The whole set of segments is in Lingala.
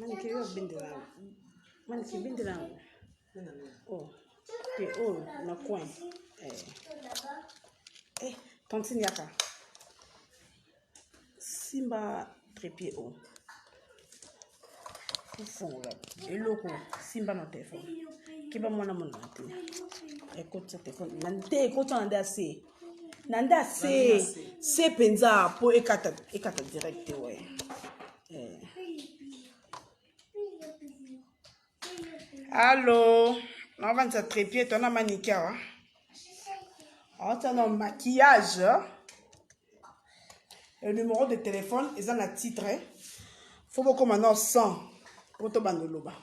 Manike yo bindira. Manike bindira. Oh. Puis oh, na coin. Tontine yaka. Simba trépied haut. Fond là. Et loco, Simba no téléphone. Kiba mwana mwana te. Écoute ce téléphone. Nande écoute nande assez. Nande assez. C'est penza pour ekata direct ouais. Allô. On va se trépied ton manicure. On a un maquillage. Le numéro de téléphone est dans le titre. Faut beaucoup maintenant 100. Pour te bandoloba.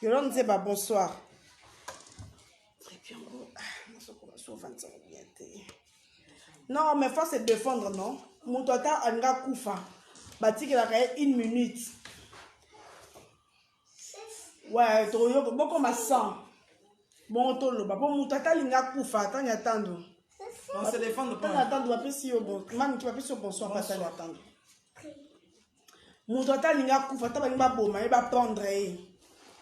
Yolande Zeba, bonsoir. Non, mais il faut se défendre, non? Mon total a nga koufa. Bati qu'il a 1 minute. Ouais, tu as beaucoup ma 100. Bon, tu as mon total a nga koufa. Attends, attends. On se défend pas. Attends, tu vas plus si au bon. Man, tu vas plus si au bonsoir. Attends. Mon total a nga koufa. Tu vas bon, mais il va prendre.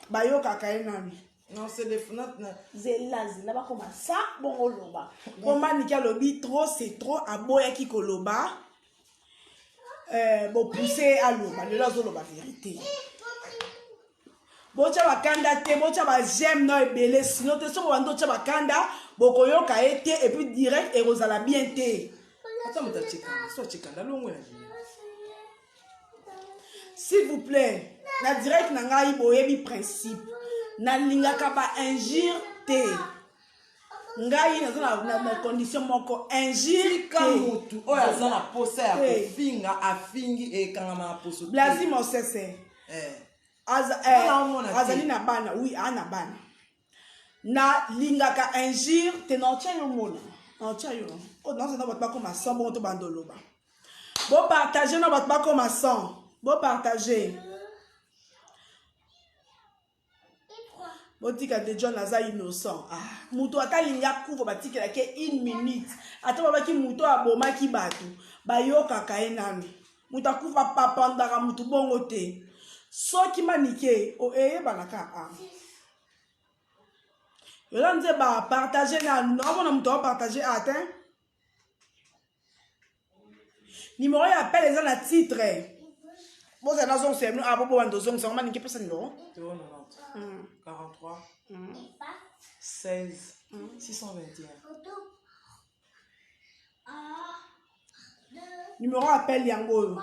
Bayo kakae nani. Non, c'est des fenêtres. Zela ba comme ça bon oloba. Comment nika lobi trop c'est trop aboya ki koloba. Bon pousser à loba, le lazo loba vérité. Bocha bakanda te, bocha ba j'aime no ebele sinon te so bando cha bakanda, bokoyo ka été et puis direct et rozala bien te. Attends, mais t'as checké, soit checké dans l'ongwe. S'il vous plaît, na direct na ngai boyebi principe. Na lingaka ba injure te. Ngai na condition moko injure kamutu oya zana posa ya kofinga afingi e kangama na poso. Blasi mosese. Azali na bana, oui, ana bana. Na lingaka injure te non tia yo mona. Non tia yo. Oh non, c'est non batba comme 100 bon to bandoloba. Bon partager non batba comme 100. Bon partager. Botika de John Aza innocent. Muto atalinga kuvo batika ke 1 minute. Ata babaki muto aboma ki batu. Bayoka kae nami. Muta kuva papa ndaka mutu bongo te. Soki manike o balaka Yolande ba partager na non muto partager atteint. Numéro ya appel les na titre. Bon c'est dans son c'est nous abobo wandozong ça manike pesa numéro. 43 16 621. Numéro appel yango.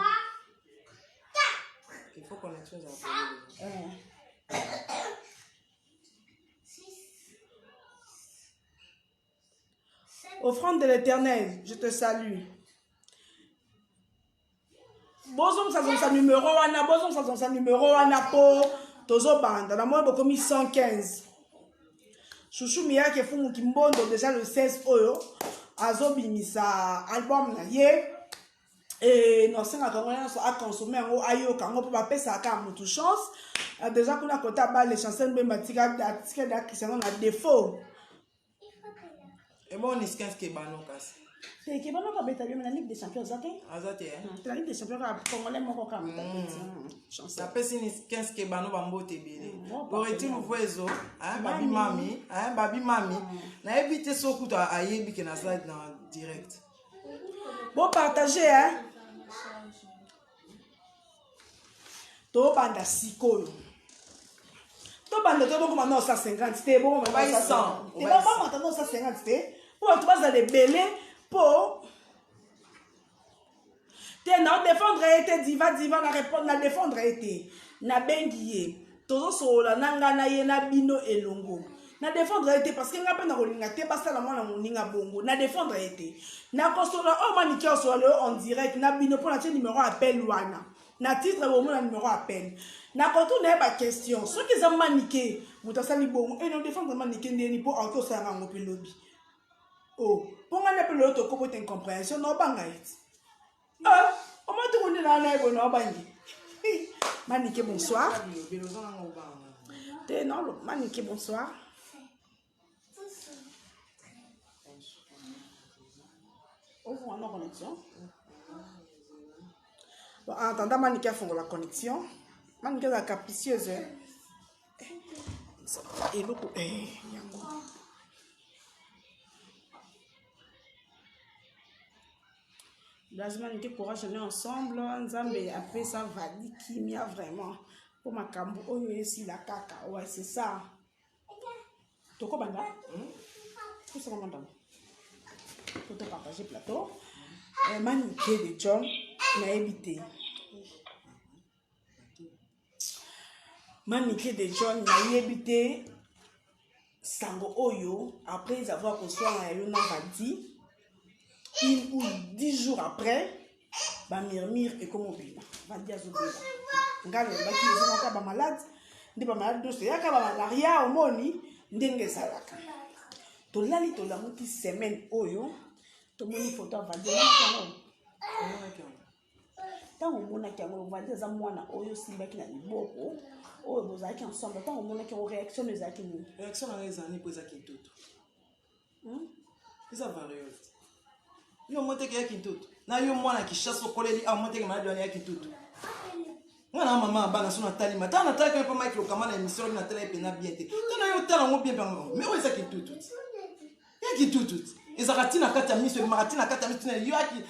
Il faut qu'on ait chose à Offrande de l'Éternel, je te salue. Bozom sa numéro wana, bozom sa numéro wana po tozo banda na moi bokomi 115. Chouchou Mia ke fumu kimbondo déjà le 16 oyo azobimisa album na ye et non senga kangona so a consommer ngo ayo kango po ba pesa ka mutu chance déjà kuna kota ba les chansons be matika da Cristiano na défaut. Et bon is 15 ke bano kasi. C'est que bon on va mettre la Ligue des Champions OK? Azate la Ligue des Champions congolais moko kam chance. Ça pèse 15 ke bano bambote bele. Aurait-il ouvrezo babi mami, babi mami. Na éviter sokuta ayebi ke na slide na direct. Bon partager hein. To banda sikoyo. To banda to beaucoup maintenant 150 te bon on va 100. Et pas maintenant 150 te. Pour tu vas aller belé pour te na défendre été diva na répondre na défendre été na bengiye tozo sola nanga na ye na bino elongo na défendre été parce que nga pe na kolinga te basa la mwana moninga bongo na défendre été na kosola o maniki osola en direct na bino pour na numéro appel wana na titre au moins numéro appel na koto na ba question ce qui za manike mutasali bongo et na défendre manike ndeni pour auto ça ngo pe lobby. Oh, pour nga nepe l'autre copo t'es incompréhension non banga it. On m'a tourné là na ebo no bangi. Manike bonsoir. T'es non, Manike bonsoir. Ouvre en connexion. Bon, en attendant, Manika fait la connexion. Manika est la capricieuse. Et l'autre, Lazima nike courage on est ensemble nzambe après ça va dire kimia vraiment pour makambo oyo esi la kaka ouais c'est ça toko banda tout ça comment pour te partager plateau Manike de John na habité Manike de John na habité sango oyo après avoir reçu un yo na vadi 1 ou 10 jours après, ba murmure et comme obéma. Va dire aux obéma. Ngalo ba ki ezonaka ba malade, ndi ba malade dosto yaka ba malaria omoni ndenge salaka. To lali to la muti semaine oyo, to moni photo va dire kango. Tango mona kango va dire za mwana oyo simbaki na liboko, oyo bozaki ensemble. Tango mona ki réaction ezaki ni. Réaction na ezani ko ezaki toto. Eza variole. Yo monte ke kintutu na yo mwana ki chasse koleli a monte ke malade ya kintutu mwana mama bana sona tali mata na tali ko Mike lokama na émission na télé pe na bien te tana yo tala ngo bien bango mais o eza kintutu ya kintutu ezakati na kata miso marati na kata miso yo aki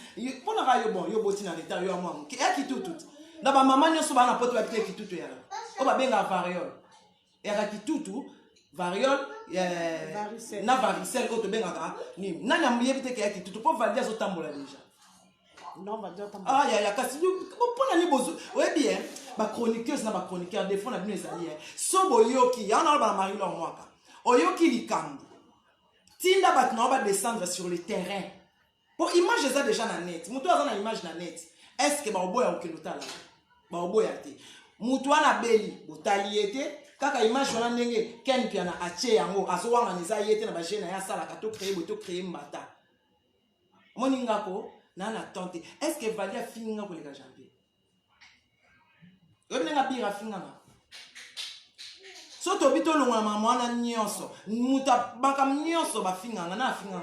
pona ga yo bon yo boti na retard yo mwa ke ya kintutu na ba mama nyoso bana poto ba pite kintutu ya o ba benga variole ya kintutu variole na varicelle ko to bengaka ni nani amuyebite ke yaki tutu po valider zo tambola déjà non va dire tambola ya kasi pona ni bozo ouais bien ba chroniqueuse na ba chroniqueur des fois na bino ezali so boyoki ya na ba Marie Laure Mwaka oyoki likambo tinda bat na ba descendre sur le terrain pour image ça déjà na net mutu aza na image na net est-ce que ba oboya okelotala ba oboya te mutu ana beli botali ete kaka image wana ndenge ken piana ache yango azowanga neza yete na ba jeune ya sala ka to créer mbata moni ngako na na tante est-ce que Valia finga ko leka janvier yo benga bira finga na so to bito longa mama wana nyonso muta baka nyonso ba finga na finga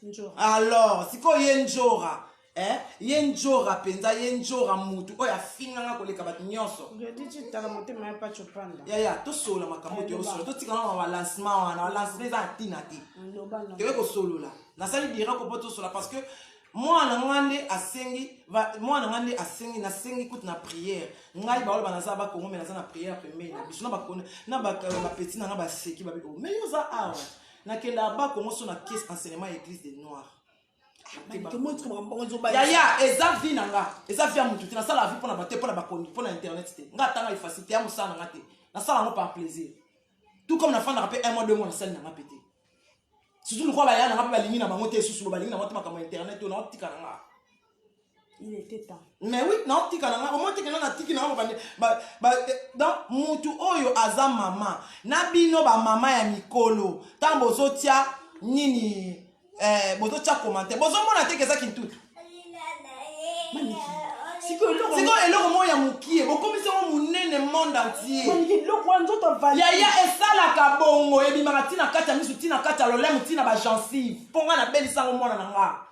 njora alors siko yenjora yenjora penza yenjora mutu oya finga nga koleka bat nyonso je dis tala motema ya pacho panda ya to sola makambo to sola to tika na wa lancement wana lancement za tinati ke ko solola na sali dira ko poto sola parce que moi na ngande asengi na sengi kuti na prière ngai ba ola banaza ba kongo mena za na prière pembeni na biso na ba kona na ba petit na ba seki ba biko mais yo za awa na kenda ba kongo so na caisse enseignement église des noirs ya eza vie nanga eza vie ya mutu te nasala vie mpona bate mpona bakoni mpona internet te nga atanga efacité ya mosala nanga te nasala yango par plaisir tout comme nafandaka mpe 1 mois 2 mois nasali nanga mpe te surtout lokwa baya nanga mpe balingi na bango te esusu balingi nango te makambo ya internet oyo naotika nanga il était temps mais oui naotika nanga omoi teke na natiki nango donc mutu oyo aza mama na bino bamama ya mikolo ntango bozotia nini bozo tia commentaire bozo mona te keza kintutu siko eloko mo ya mukie bokomisa mo munene monde entier yaya esalaka bongo ebimaka tina kati ya misu tina kati ya lolemo tina ba gencive mponga na belisango mwana na nga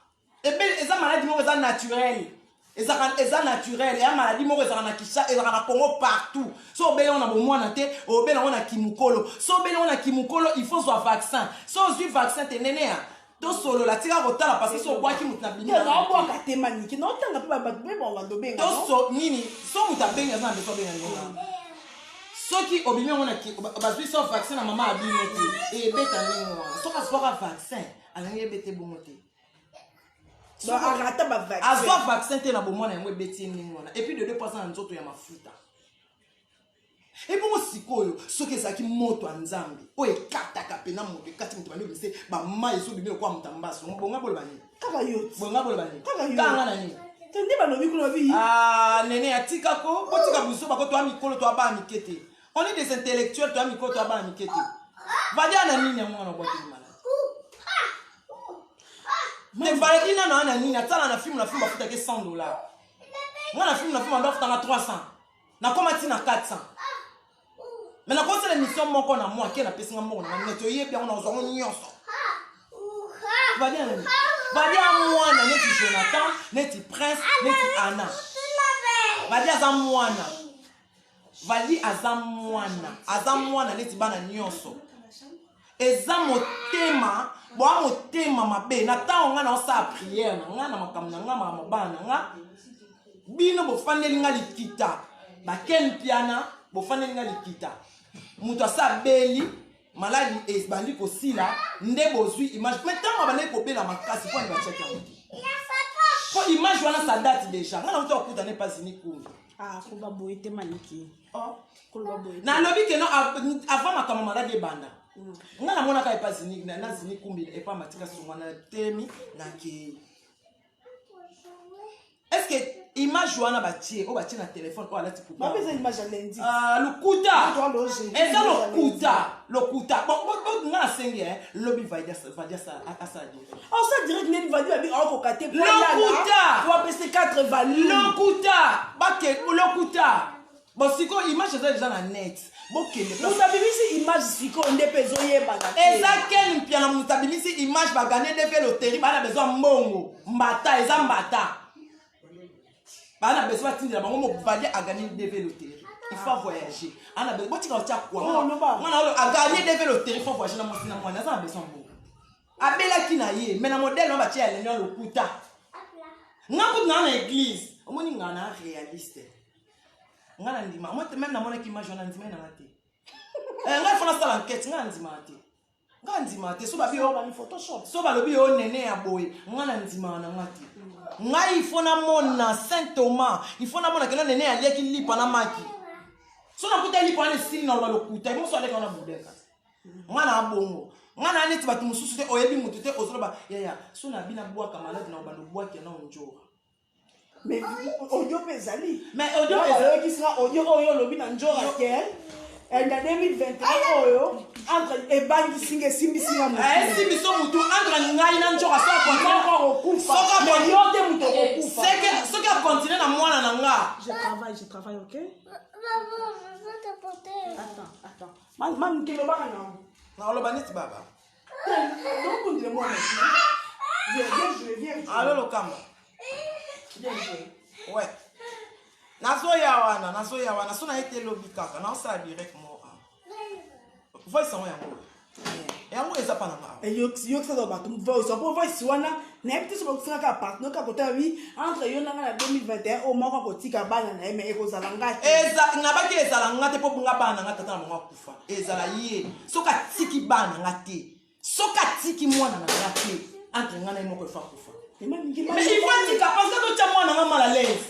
eza maladie moko eza naturel eza naturel ya maladie moko ezaka na kisha ezaka na Congo partout so obelango na bomwana te obelango na kimukolo so obelango na kimukolo il faut zwa vaccin so ozwi vaccin te nene ya to solo la tika kotala parce que so boaki mutu na bini na boaka te maniki na otanga pe ba be bonga do benga to so nini so mutu abenga na beso benga nini soki obimi ngona ki bazwi so vaccin na mama abimi te e beta ningo so ka so vaccin alangi bete bongo te so arata ba vaccin azwa vaccin te na bomona yango beti ningo et puis de 2% na nzoto ya mafuta ebongo sikoyo soki ezalaki moto ya nzambe oyo ekataka pena moto ekati moto bani obise bama ezobimela kwa motambaso bonga boloba nini kaka yo bonga boloba nini kanga na nini tende balobi kuna bi nene atikako botika buso bako to amikolo to aba mikete on est des intellectuels to amikolo to aba mikete vadia na nini yango na bote mala mais vadia na nini atala na film bafuta ke $100 moi na film ando futa na 300 na koma tina 400 mais na conseil l'émission moko na moi ke na pesinga moko na neto yebi yango na ozongo nyonso vadia mwana neti Jonathan neti Prince neti Anna vadi aza mwana vadi aza mwana neti bana nyonso eza motema boa motema mabe na ntango nga na osala priere na nga na makambo na nga mabana na nga bino bofandeli nga likita bakeni piana bofandeli nga likita moto asa beli maladi ebandi kosila nde bozwi image me ntango abandeli kobela makasi mpo ani batiaki yango te po image wana sa date déjà nga na moto akuta ne pasini kumbi koba boye te maniki nalobi keno avant makambo maladi ebanda nga namonaka epasini nazini kumbi epa matika songo na temi nakei est-ce que image wana batie o batie na téléphone o alati coupa bapeza image ya lendi lokuta eza lokuta bon nga nasengi lobi vadia sa asadi ça direct neni vadia abi okoka te lokuta tu apese 4 valeurs lokuta bon siko image eza déjà na net bokende mutabimisi image siko nde mpe ezoyebana eza keni mpia na mutabimisi image bagane nde loterie bana besoin mbongo mbata eza mbata bana besoin batindela bango mobali agane nde loterie il faut voyager ana besoin botika otia kwa mwana agane nde loterie il faut voyager na mwasi na mwana aza na besoin mbongo abelaki na ye mais na modèle wana batia elenge lokuta nga kutu na église omoni nga na réaliste nga na ndima moi même namonaki image wana ndima na ngate nga fona sala enquête nga ndima te so babi ni photoshop so balobi yo nene ya boye nga na ndima na ngate nga il faut na mona Saint Thomas il faut na mona keno nene ya lieki lipa na maki so na kuta lipa na sili na lokuta mo so aleka na budeka nga na bongo nga na neti batu mususu te oyebi mutu te ozoloba ya so na bina bwaka malade na obando bwaki na onjora mais audio pezali mais audio pezali qui sera audio oyo lobi na njora ke en 2021 oyo entre ebangi singe simbi singa mutu simbi so mutu entre ngai na njora so encore okufa mais yo te mutu okufa c'est que continuer na mwana na nga je travaille OK attends mam kilo bana na oloba neti baba donc on dirait moi viens allo lokamba ouais nazoya wana so na ete lobi kaka na osala direct mo voice yango eza pa na nga yokisaka bato voice po voice wana nayebi te so bakotisaka partenaire kaka kotala bi entre yo nanga na 2021 o moko akotika bana na ye me ekozala nga te nabaki ezala nga te mpo bunga bana na nga tata na bango akufa ezala ye soki atiki bana na nga te soki atiki mwana na nga te entre nga na ye moko efa kufa mais il faut tika parce que totia mwana nga mal à l'aise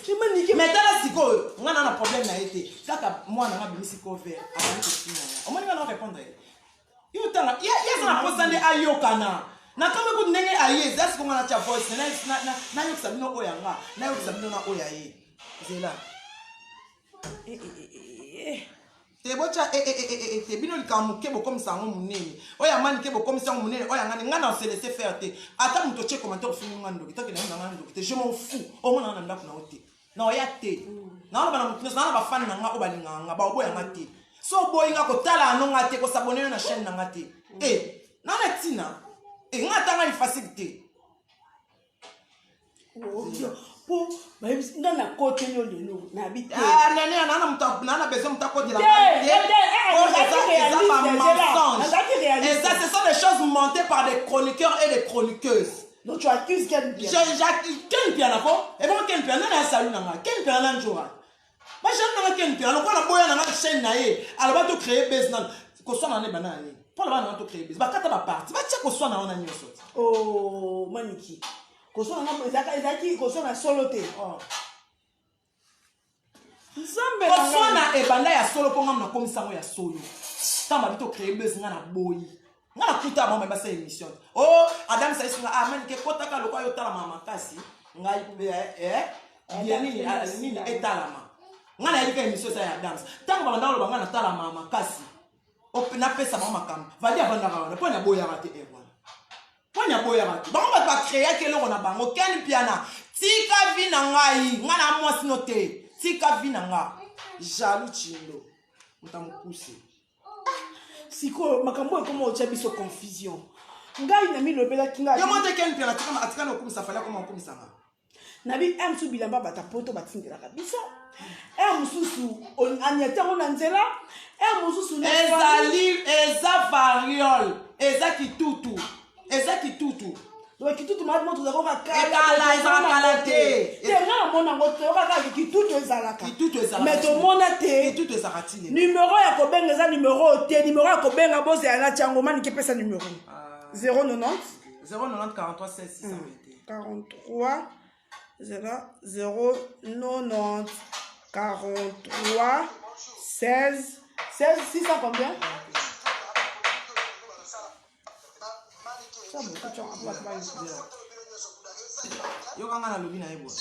mais tala sikoyo nga na problème na ye te kaka mwana nga bimisi ko vert abandi kotina ya omoni nga na répondre yo tanga yeza na posa nde ayokana na kama ko ndenge aye zasi ko nga na tia voice na yokisa bino oya nga na yokisa bino na oya ye zela te bocha te bino likamu ke bokomisa ngo munene oya mani ke bokomisa ngo munene oya ngani ngana se laisser faire te ata muto che commentaire fini ngando kitaki na ngando te je m'en fous o mona na ndako na ote na oya te na ona bana mutu na ba fan na nga o balinga nga ba oboya nga te so boy nga ko tala no nga te ko s'abonner na chaîne na nga te na na tina nga tanga ni facilité po nga na kote yo lelo na bite nani nana besoin muta ko de la et ça ce sont des choses montées par des chroniqueurs et des chroniqueuses. Donc tu accuses Ken Pia. Ken Pia nako et bon Ken Pia nana salu nanga Ken Pia nana njora ba jeune nanga Ken Pia nako na boya nanga chaîne na ye alors ba to créer business ko so na ne banani pour la ba na to créer business ba kata ba parti ba tia ko so na ona nyoso oh maniki ko so na ezaki ko so na solo te nzambe ko so na ebanda ya solo po ngam na komisango ya solo tamba bito créer business nga na boyi nga na kuta mama ba sa émission adam sa isinga manike kota ka lokwa yo tala mama kasi ngai nini etalama nga na yalika émission sa ya dance tanga banda lo banga na tala mama kasi na pesa mama kam vadi abanda ka po na boya rate Ponya boya rate bango ba créer ke lo na bango Ken Piana tika vi na ngai nga na mwasi note tika vi na nga jaloux chindo mutamukuse siko makambo ekoma otia biso confusion ngai na milobela kinga yo monte Ken Piana tika atikana okumisa fala koma okumisa nga na bi amsu bilamba bata poto batindelaka biso mosusu aniatango na nzela mosusu eza variole eza kitutu kitutu maladi tozalaka kala ezalaka te nga namona yango toyokaka kitutu ezalaka mais tomona te numero ya kobenga eza numero te numero ya kobenga bozela na tiango maniki epesa numero 090 43 43 090 43 16 600 combien? yokanga na lobi na ye boye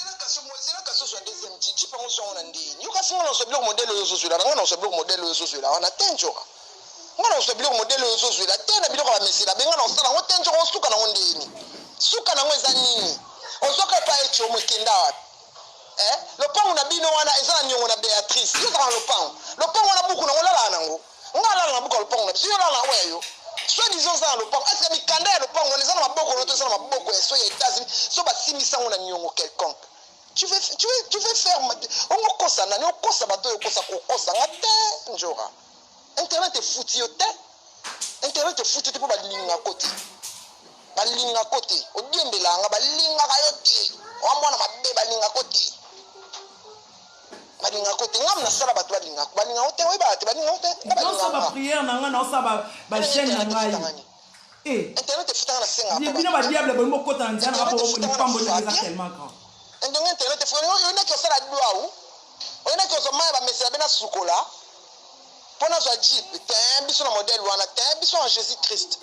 lopango na bino wana eza na niongo na Beatrice yo kama lopango wana buku na ngolala nango ngala na buku lopango na biso yo lala weyo soit disons ça lopango est-ce que mikanda ya lopango eza na maboko na to eza na maboko ya so ya États-Unis so basimisa ngo na niongo quelconque tu veux faire on kosa nani on kosa bato yo kosa ko kosa ngate njora internet est foutu yo te internet est foutu te po balinga côté odiembelanga balinga kayote wamwana mabe balinga côté ngam na sala bato balinga côté oui ba te balinga côté non ça ba prière na nga na ça ba chaîne na ngai internet est foutu na senga bino ba diable bo mo kota nzana ba po ni pambo na tellement grand internet est foutu yo na ki osala dua o na ki osoma ba message na sukola pona za jeep te biso na modèle wana te biso en Jésus Christ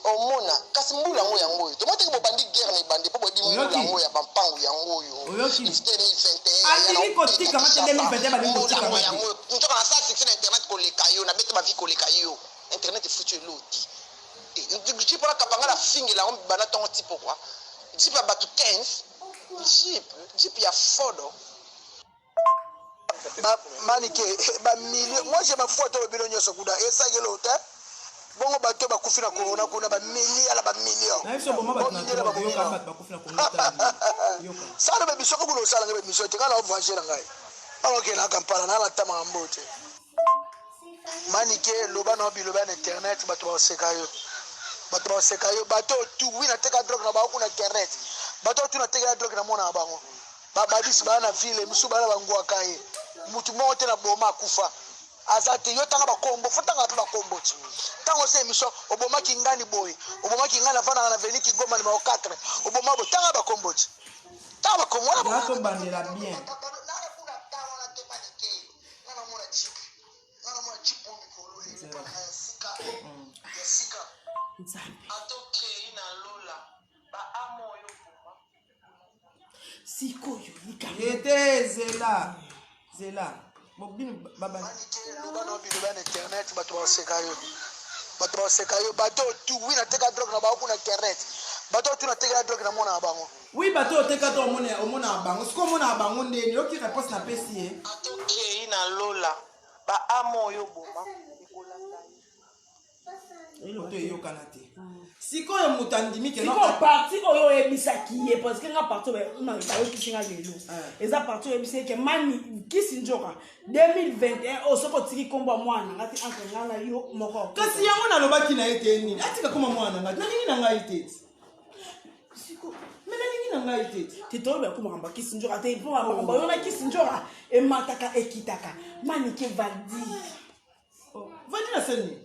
omona kasi mbula ngo yango yo tomate ko bandi guerre na bandi po bobi mbula ngo ya bampangu yango yo ifiteni 21 ani ko tika mate 2021 ba lingo tika mate ntoka na sa section internet ko leka yo na bete ba vi ko leka yo internet est foutu loti et du pour la kapanga la fingela on bana ton type pourquoi jeep ba tu 15 jeep ya fodo manike ba million moi j'ai ma photo le bilonyo sokuda esagelo te bongo bato bakufi na corona kuna ba million ala ba million na biso boma bato na yoka bato bakufi na corona yoka sala be biso ko bulo sala be biso te kana ovanjera ngai alors que na kampala na la tama mbote manike loba na biloba na internet bato ba sekayo bato tu wina teka drogue na ba ku na internet bato tu na teka drogue na mona bango babadisi bana ville musu bana bangwa kai mutu mote na boma kufa azate yo tanga bakombo fotanga pe bakombo ti tango se mission oboma kingani boy oboma kingana fana na veni kigoma ni ma 4 oboma bo tanga bakombo ti tanga bakombo na to bandela bien sikoyo ete zela bobino baba loba na biloba na internet bato baseka yo bato tu wina teka drogue na ba ku na internet bato tu na teka drogue na mona bango oui bato teka to omona bango siko mona bango ndeni yoki réponse na pesi atoke na lola ba amo yo boma to yokana te sikoyo mutandimi ke siko parti oyo ebisaki ye parce que nga parti na bayokisi nga lelo eza parti oyo ebisaki ke mani kisi njoka 2021 osoko tiki kombo mwana ngati entre nga na yo moko kasi yango nalobaki na ye te nini atika koma mwana ngati nalingi na ngai te siko mais nalingi na ngai te titoloba kumakamba kisi njoka te mpo makambo oyo na kisi njoka emataka ekitaka mani ke valdi valdi na seni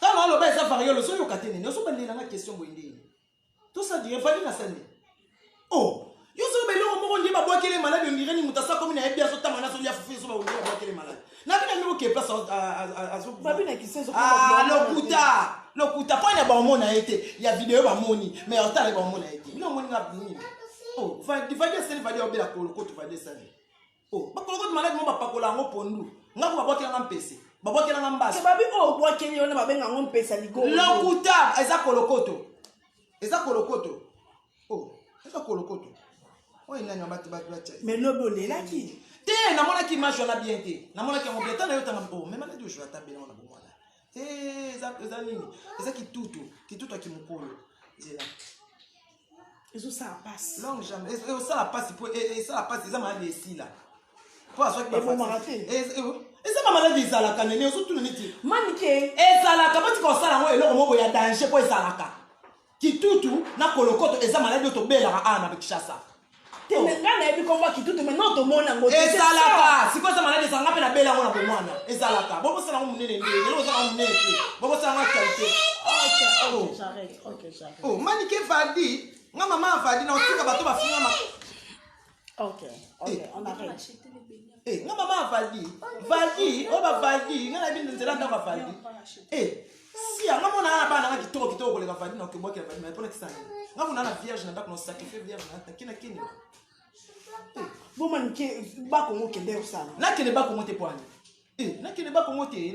tala aloba eza variole so yoka te nini ozobandelanga question boye ndeni tosadire vali na sani yo soki beloko moko ndie babwakele maladi ondire ni moto asa komi na yebi azotanga na soki afufi so baondire babwakele maladi nabina ndeko ke place lokuta mpo na baomona ye te ya video bamoni mais otala baomona ye te bino omoni nga nini vadi asali vadi obela kolokoto vadi esali bakolokoto maladi mo bapakola yango pondu ngako babwakelanga mpese babwakelanga mbasi babi obwakeli yona babenga yango mpesa ligolo lokuta eza kolokoto eza kolokoto oyo nani wabati bacha mais lobi olelaki te namonaki image wana bien te namonaki yango bien tana yotanga mais maladi oyo ata bena wana bomwana te eza nini eza kitutu akimokolo zela ezosala pasi longue jamais ezosala pasi po esala pasi eza maladi esila po azwaki ebomaka eza bamaladi ezalaka nene ozotuna neti manike ezalaka batika kosala yango eloko moko ya danger mpo ezalaka kitutu na kolokoto eza maladi oyo tobelaka awa na Kinshasa nga nayebi komba kitutu me no tomona yango ezalaka sikoyo eza maladi ezalanga mpe nabela yango na bomwana ezalaka bokosala yango monene ndenge eloko ozalaka monene te bokosala yango qualité manike vadi nga mama avadi na otika bato bafingama nga mama avadi oyo bavadi nga nayebi nzela ndako avadi si nga mona na bana nga kitoko koleka vadi na okebwakela vadi mais mpona kisani nga mona na vierge na ndako na sacrifice vierge na takina kini bomanike bakongo kende osala nakende bakongo te pwani nakende bakongo te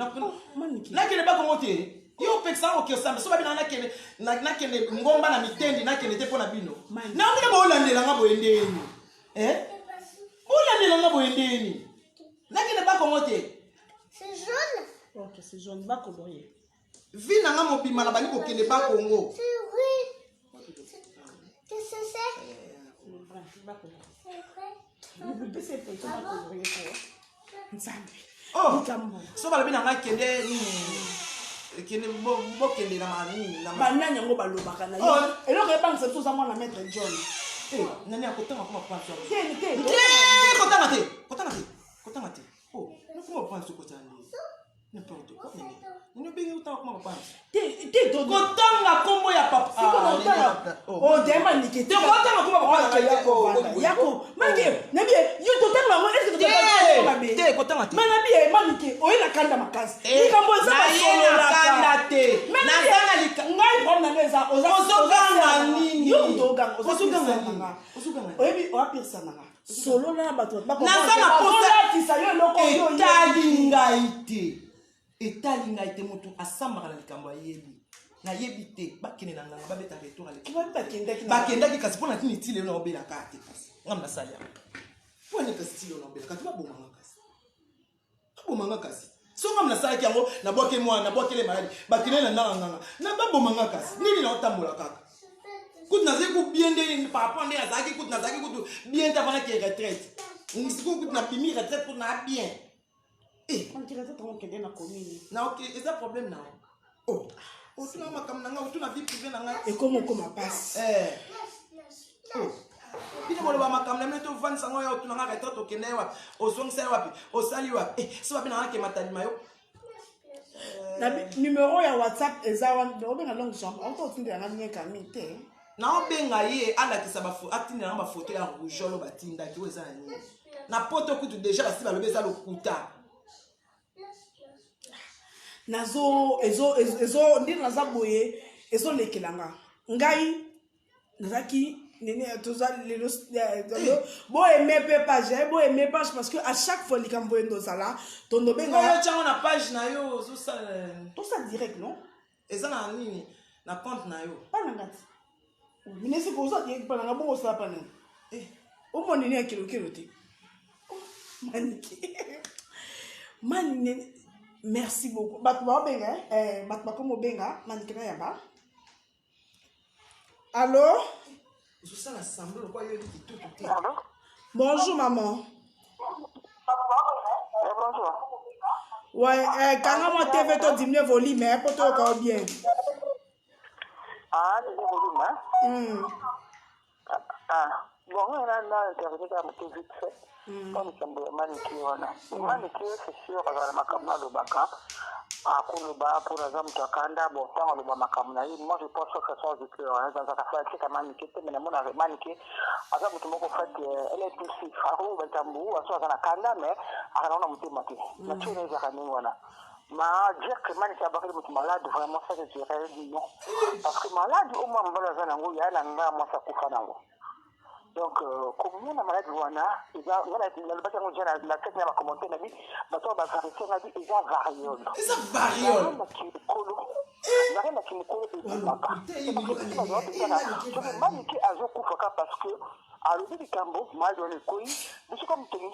nakende bakongo te yo pekisa okiosambe so babina nakende ngomba na mitendi nakende te mpona bino namina boolandela nga boye ndeni boolandela nga boye ndeni nakende bakongo te c'est jaune bakoloye vi na nga mobima na bali kokende bakongo so balobi na nga kende bokende na banani yango balobaka na yo eloko ebangisa toza mwana maître John nani akotanga koma panso kotanga te nakoma panso kotanga n'importe quoi nini bengi utanga koma panso kotanga kombo ya papa dema nike te kotanga koma papa yako manike nabie yo totanga ngo est-ce que te kotanga te manabie manike oyela kanda makasi likambo za solo la kanda te nazanga ngai bona ngeza ozoganga nini yo ozoganga oyebi oapirisa nanga solo na bato nazanga posa kisa yo loko yo etali ngai te moto asambaka na likambo ayebi nayebi te bakende na nganga babeta retour bakendaki kasi mpona tini tile yo na obelaka te kasi ngam nasali yango mpona kasi tile yo na obelaka te babomanga kasi so ngam nasalaki yango nabwake mwana nabwakele maladi bakende na ndanga nganga na babomanga kasi nini na otambola kaka kutu nazali kubien nde par rapport nde nazalaki kutu bien te avanaki retraite sikoyo kutu napimi retraite kutu na bien na ok eza problème na otuna makambo na nga otuna vie privé na nga ekomokoma pasi bino boloba makambo na mine tovandisa ngo ya otuna nga retraite okende wapi ozongisa ye wapi osali wapi so babi na nga kematalima yo numero ya whatsapp eza wana obenga longue jambe autotindela nga nyekami te naobenga ye alakisa atindela nga bafoto ya rougolo batindaki oyo eza na nini na poto kutu deja basi balobi eza lokuta nazo ndiri naza boye ezolekelanga ngai nazaki nene toza lelo boyeme pe page boyeme page parce que à chaque fois likambo endo zala tondobenga yo tiango na page na yo ozosala tosa direct non eza na nini na compte na yo pana ngati minesi koza direct pana ngabo osala pana omoni ni akilokelo te manike merci beaucoup bato baobenga bato bakomo benga manikena yaba allô bonjour maman ouais kanga mo TV to diminuer volume pour to ka bien volume bon on a intervenu dans le vite fait comme ça maniki wana maniki c'est sûr que makamna do baka akuluba pour exemple takanda bon tant le makamna yi moi je pense que ça soit clair dans ça fait que maniki te mais mon maniki asa mutu moko fait elle est douce faro batambu aso kana kanda mais anaona mutu mati na tune za kanini wana ma dire que maniki abakali mutu malade vraiment ça je dirais non parce que malade au moins mbala za nango ya na nga moi ça kufa nango. Donc, comme on a maladie, on a la tête n'a pas commenté, on a dit, maintenant, on va vérifier, on a dit, ils ont variole. Ils ont variole. Il n'y a rien qui me colle, il n'y a rien qui me colle. Parce que, à l'autre du Cambo, mal dans le couille, c'est comme tu me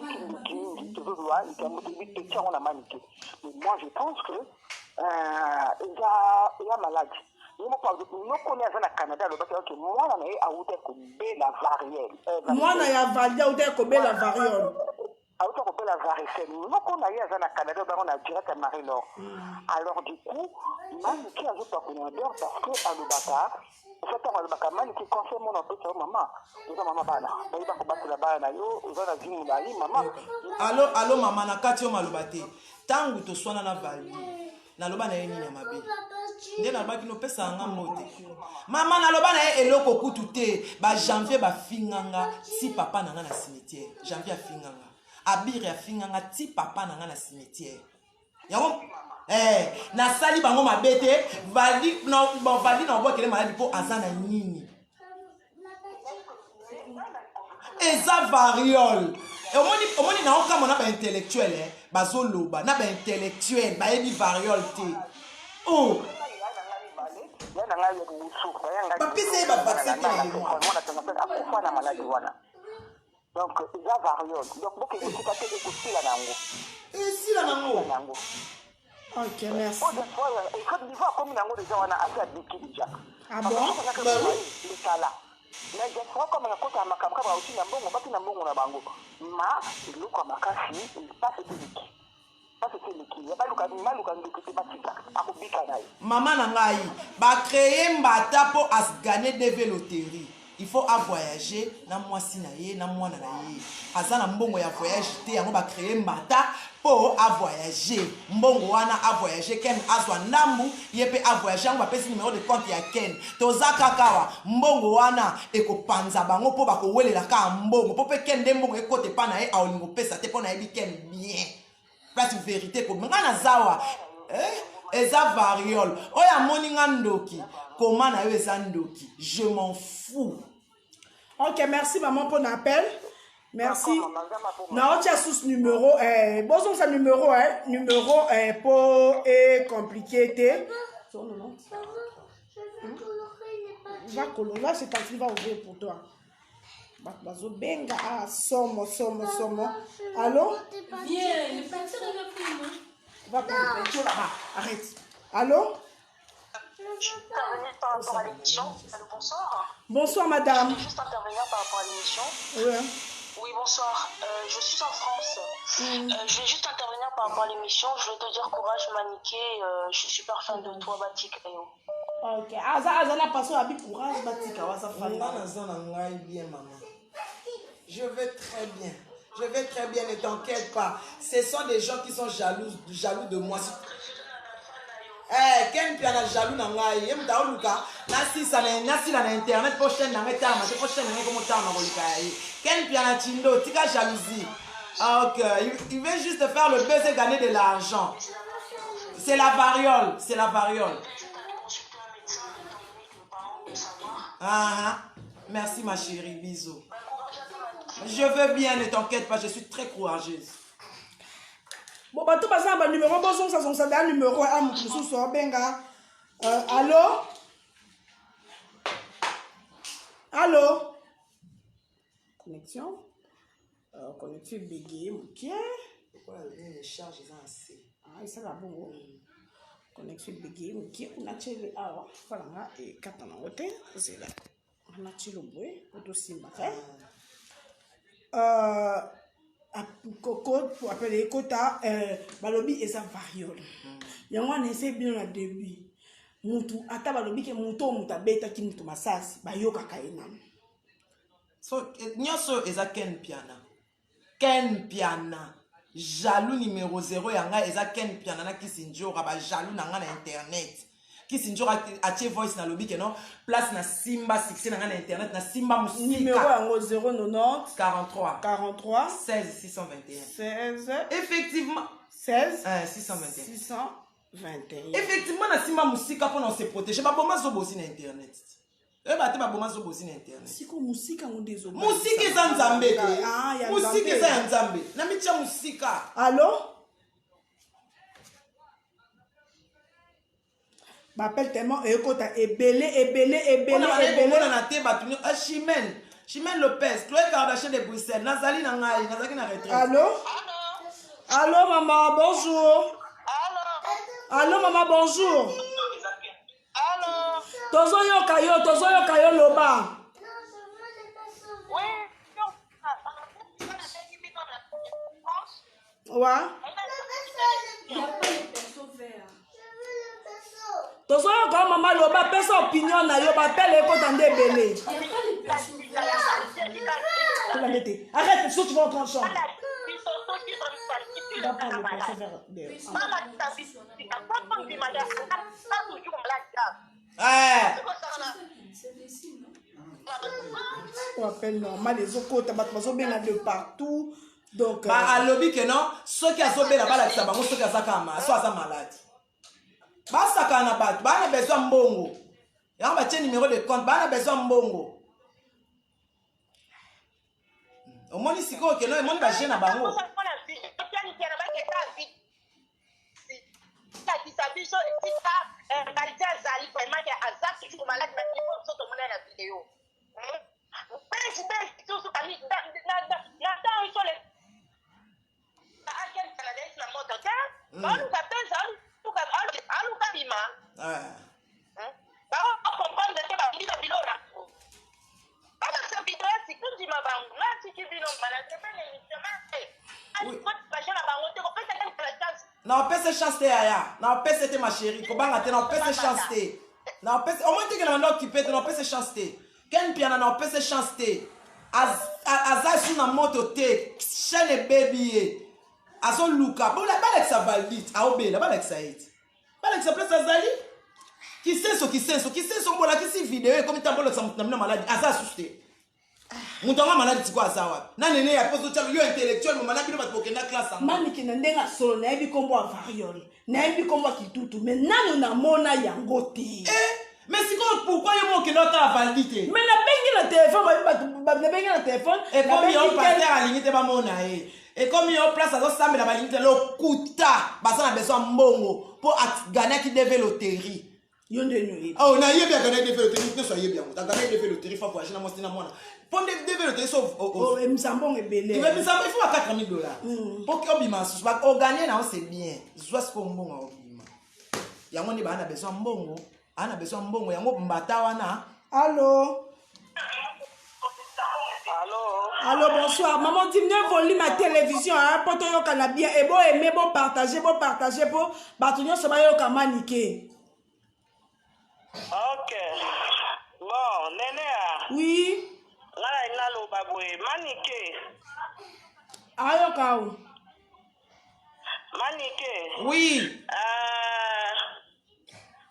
dis, tu veux voir, il y a un maniqué. Mais moi, je pense que, il y a maladie. Nous connaissons au Canada, le moi, on a outé la variole. Moi, on a validé outé la variole. Outé la varicelle moko na ye aza na Canada bango na direct à Marie-Laure. Alors du coup maniki azopakona dehors parce que alobaka ntango alobaka maniki conseil mona opesa mama eza mama bana bayeba kobatela bana na yo oza na vie molai mama. Allo mama na kati yo maloba te ntango toswana na vali naloba na ye nini ya mabe nde nalobaki nopesa yanga mote mama naloba na ye eloko kutu te bajanvier bafinganga ti papa na nga na cimetière janvier afinganga abire afinganga ti papa na nga na cimetière yango nasali bango mabe te vali na obokele maladi mpo aza na nini eza variole omoni na okamo na baintellectuel bazoloba na baintellectuel bayebi variole te oh bapesa ye bavaccin te na akufa na maladi wana donc eza variole donc bokekotika te ekosila nango esila nango. Ok, merci. Côte d'Ivoire comme nango déjà wana asa biki déjà. Ah bon? Le sala. Mais je crois comme na kota makamka ba uti na mbongo bati na mbongo na bango. Ma luka makasi passe biki. Passe biki. Ya baluka ndiki batika. Akubika nayo. Maman na ngai ba créer mbata po as gagner des loteries. Il faut à voyager na mwasi na ye na mwana na ye aza na mbongo ya voyage te yango ba créer mbata po a voyager mbongo wana a voyager ken azwa ndambu ye pe a voyager yango bapesi numéro de compte ya ken toza kakawa mbongo wana ekopanza bango po bakowelela ka mbongo po pe ken nde mbongo ekote pa na ye aolingo pesa te po na yebi ken bien place vérité ko nga na zawa eza variole oya moni nga ndoki koma na yo eza ndoki je m'en fous. Ok, merci maman pour l'appel. Merci. Non, tu as sous numéro. Bon, ça numéro, numéro pour compliqué. Va colorer, là, c'est quand il va ouvrir pour toi. Bazo benga, ah, somo. Allô? Viens, le peinture est le film. Va prendre le peinture là-bas. Arrête. Allô? Je peux intervenir par rapport à l'émission. Allô, bonsoir. Bonsoir, madame. Je vais juste intervenir par rapport à l'émission. Oui. Oui, bonsoir. Je suis en France. Je vais juste intervenir par rapport à l'émission. Je vais te dire courage, Maniké. Je suis super fan de toi, Batik. Ok. Aza la passion à courage, Batik. Bien, maman. Je vais très bien. Je vais très bien, ne t'inquiète pas. Ce sont des gens qui sont jaloux de moi. Ken piana jaloux na ngai yem ta oluka nasi na internet pour chaîne na ngeta ma pour chaîne na comme ta ma kolika yi Ken piana chindo tika jalousie. OK, il veut juste faire le buzz et gagner de l'argent. C'est la variole. Merci ma chérie, bisous. Je veux bien, ne t'inquiète pas, je suis très courageuse. Bon, bah, tout passe à un numéro, bon, ça un numéro, à mon sous benga. Allô? Allô? Connexion? Connexion bégayée, ok. Les charges sont assez. Ah, ça va bon. Connexion bégayée, ok. On a tiré, alors, voilà, et 4 ans en hôtel, c'est là. On a tiré le bruit, pour tout simba. Pour appeler Kota, balobi eza variole. Yango on essaie bien au début. Mutu ata balobi ke mutu beta ki mutu masasi bayoka kaina. So nyoso eza Ken Piana. Jaloux numéro 0 yanga eza Ken Piana na kisinjora ba jaloux na nga na internet. Kisinjora atie voice na lobi ke non place na Simba succès na nga na internet na Simba musika. Numéro yango 090 43 16 621. Effectivement 16 621. Effectivement na Simba musika pour on se protéger ba boma zo bosi na internet. Bate ba boma zo bosi na internet. Siko musika ndezo. Musika eza nzambe te. Musika eza nzambe. Na mitia musika. Allô? M'appelle tellement écoute ebele. On a té batuni Chimène Lopez, Chloé Kardashian de Bruxelles, Nazali na ngai, Nazaki na retraite. Allô maman, bonjour. Allô maman, bonjour. Tozo yo loba. Ouais. Il n'y a pas de perso vert. Tozo quand maman loba pesa opinion na yo ba pele ko tande belé. Il n'y a pas de perso vert. Tu la mettez. Arrête, sauf tu vas entrer en chambre. Tu vas prendre le perso vers derrière. C'est des signes, non? On appelle normal les autres t'as bateau bien de partout. Donc ba alobi que non, ceux qui a sauvé la balle ça bango ceux qui a zakama, soit ça malade. Ba saka na bat, ba na besoin mbongo. Ya ba tient numéro de compte, ba na besoin mbongo. Au moins ici ko que non, au moins ba jeune na bango. Non, pèse chance te aya. Non, pèse te ma chérie. Kobanga te non pèse chance te. Non, pèse au moins te que na occupé te non pèse chance te. Ken piana non pèse chance te. Aza na moto te. Chaîne baby. Azo luka. Bon la balexa valide. A obé la balexa it. Balexa place azali. Qui sait ce bola qui si vidéo comme ta bola ça na malade. Aza assusté. Mutonga malade tiko azawa. Na nene ya poso tchalo yo intellectuel mo malade ba tokenda classe. Maniki na ndenga solo na yebi kombo a variole. Na yebi kombo a kitutu mais nanu na mona yango te. Mais c'est quoi pourquoi yo mo ke nota la validité? Mais na bengi na téléphone ba bengi na téléphone et comme yo passer à limite ba mona et comme yo place azo sambe na limite lo kuta ba ça na besoin mbongo pour gagner qui devait loterie. Oh, na yebi gagner devait loterie ne soyez bien. Ta gagner devait loterie faut voyager na mosina mona. Pour devait loterie sauf oh msambong ebele. Tu veux msambong il faut à $4,000. Pour que obima sus ba gagner na c'est bien. Soit ce qu'on mbongo obima. Yango ni ba na besoin mbongo. Ana besoin mbongo yango mbata wana. Allô? Allô, bonsoir. Maman, dis-moi, voler ma télévision, hein, pour ton yoka na bien. Et bon, aimer, bon, partager, pour batunyo soba yoka maniqué. Ok. Bon, Nénéa. Oui. Ngala inalo babwe maniqué. Ayoka ou? Maniqué. Oui.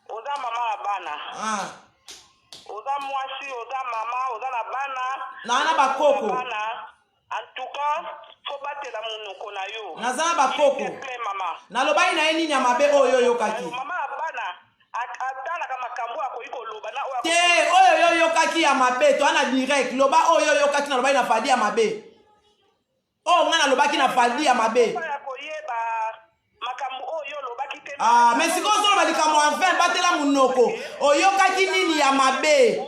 Oza mama bana. Oza mwasi, oza mama, oza na bana. Na bakoko. En tout cas, faut battre la monoko na yo. Nazana bakoko. Mama. Na lobai na eni nya mabe oyo yo kaki. Mama bana. Atala kama kambo ako iko loba na oyo. Te oyo yo kaki ya mabe to ana direct loba oyo yo kaki na lobai na fadi ya mabe. Oh ngana lobaki na fadi ya mabe. Ah, mais si qu'on balika mo enfin batela munoko. Oyokaki nini ya mabe?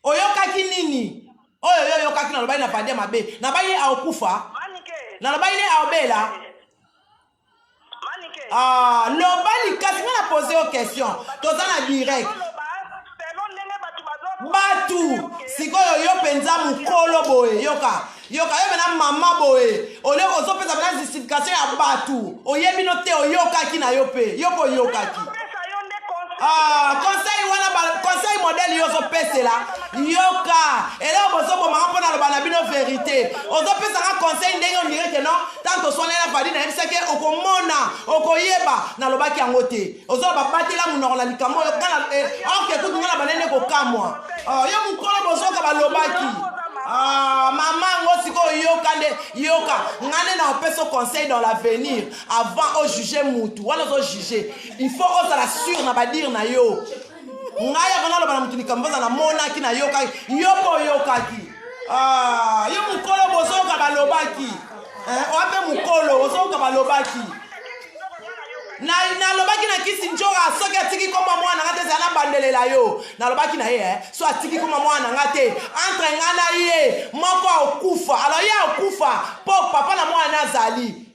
Oyokaki nini? Oyo yokaki na lobai na fadi ya mabe. Na baye akufa. Na lobai ne aobela. Ah, lobali kasi na poser aux questions. Tozana direct. Batu, sikoyo yo penza mukolo boye yoka. Yoka yo mena mama boye. Ole ozo pesa na justification ya batu. Oyebi no te oyoka ki na yo pe. Yoko yoka ki. Ah, conseil modèle yo zo pese la. Yoka. Et là ozo bo mama pona loba na bino vérité. Ozo pesa nga conseil ndenge on dirait que non, tant to sone na fadi na ebisake okomona, okoyeba na loba ki angote. Ozo ba batela munoko na likamo yo kana ok kutu ngana banene ko kamwa. Ah, yo mukolo bozoka ba lobaki. Ah, maman ngosiko yoka ngane na opeso conseil dans l'avenir avant de juger mutu wala zo juger il faut osala sûr na badir na yo ngaya kana loba na mutu likamboza na mona ki na yoka yokaki ah yo mukolo bozoka balobaki oape mukolo bozoka balobaki na lobaki na kisi njoka soki atiki koma mwana ngate zana bandelela yo na lobaki na ye so atiki koma mwana ngate entre ngana ye moko okufa alors ye okufa po papa na mwana azali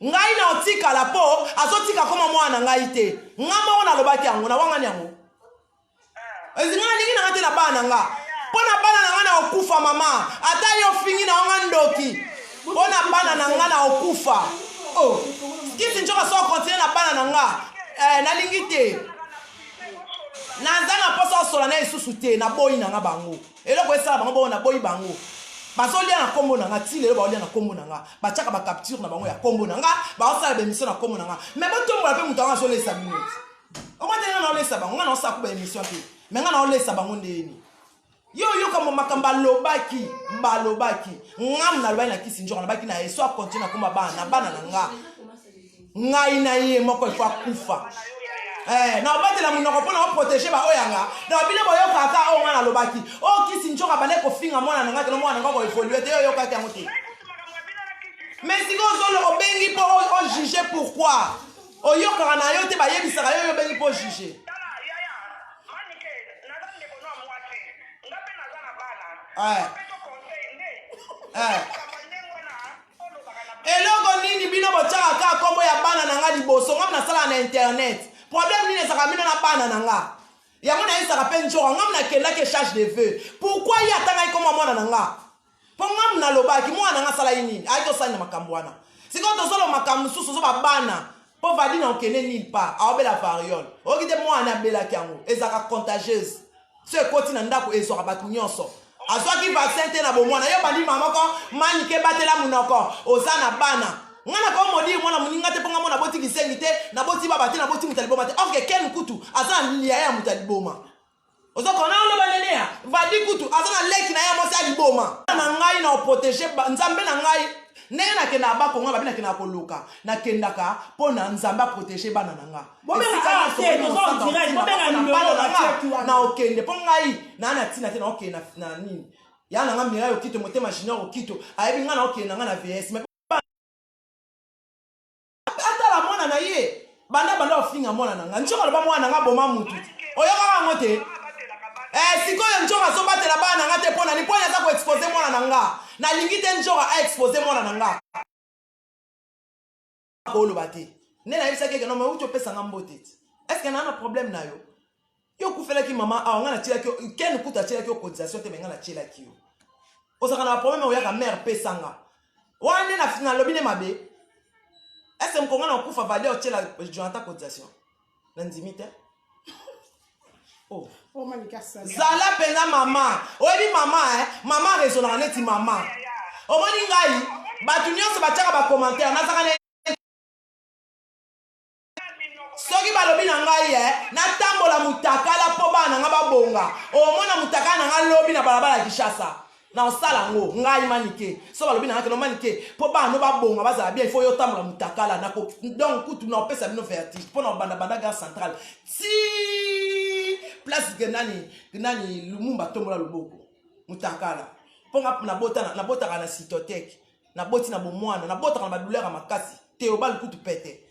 ngai na otika la po azotika koma mwana ngai te ngamo na lobaki yango na wanga nyango ezingana ningi na ngate na bana nga pona bana na ngana okufa mama ata yo fingi na wanga ndoki pona bana na ngana okufa Oh, kisi njoka so continuer na bana nanga. Nalingi te. Nazana poso sola na isusu te na boyi nanga bango. Eloko esala bango bo na boyi bango. Bazolia na kombo nanga ti lelo baolia na kombo nanga. Bachaka ba capture na bango ya kombo nanga, ba osala ba émission na kombo nanga. Mais bo tombola pe mutu anga so lesa minute. O mate na lesa bango, na osa ku ba émission te. Mais nga na lesa bango ndeni. Yo kama makamba lobaki, mbalobaki. Ngam na lobai na kisi njoko na baki na eso a continue kuma bana nanga. Ngai na ye moko ifo akufa. Na obatela munoko pona o protéger ba oyanga. Na bile boyo kaka o ngana lobaki. O kisi njoka bane ko finga mwana nanga ke no mwana ngako evoluer te yo kaka yango te. Mais si go zolo obengi po o juger pourquoi? O yo kaka na yo te ba yebisaka yo bengi po juger. Eloko nini bino bochaka ka kombo ya bana nanga liboso ngam na sala na internet. Problème nini ezaka bino na bana nanga. Yango na isaka pe njoko ngam na kenda ke charge de vœux. Pourquoi y atanga ikoma mwana nanga? Po ngam na lobaki mwana nanga sala nini? Aito sala makambo wana. Siko to solo makambo susu so ba bana. Po vadi na okene nil pa. Aobela variole. Okite mwana bela kyango. Ezaka contagieuse. Ce koti na ndako ezora batu nyonso. Azwaki vaccin te na bomwana yo bandi mama ko manike batela munoko ozana bana ngana ko modi mwana muninga te ponga mona boti kisengi te na boti baba te na boti mutaliboma te ok ken kutu azana liya ya mutaliboma ozoko na lo banenea vadi kutu azana leki na ya mosi aliboma na ngai na protéger nzambe na ngai ndenge na kenda ba konga babina kenda koluka na kendaka pona nzamba protéger bana nanga na okende po ngai na tina te na okenda na nini ya nanga mira yo kito motema junior okito ayebi nga na okenda nga na VS mais atala mwana na ye banda ofinga mwana nanga nchoka loba mwana nanga boma mutu oyoka ngo te sikoyo njoka so batela bana nanga te pona ni pona za ko exposer mwana nanga na lingi te njoka a exposer mwana nanga ko lo bate ne na yebisa ke no me ucho pesa ngambo te est-ce que na na problème na yo yo kufela ki mama a nga na tila ki ken kuta tila ki cotisation te menga na tila ki yo osaka na problème o ya ka mère pesanga wane na final lobine mabe est-ce que mkonga na kufa valeur tila Jonathan cotisation na ndimite oh zala pena mama oyebi mama mama raisonnera neti mama omoni ngai batu nyonso batiaka ba commentaire nazaka ne soki balobi na ngai natambola mutakala po bana nga babonga omona mutakala na nga lobi na balabala Kishasa na osala ngo ngai manike so balobi na nga kelo manike po bana babonga bazala bien il faut yo tambola mutakala na ko donc kutu na opesa bino vertige po na banda gare centrale ti place genani Lumumba tombola loboko mutakala po nga na botaka na cytothèque na boti na bomwana na botaka na badouleur makasi te obal kutu pete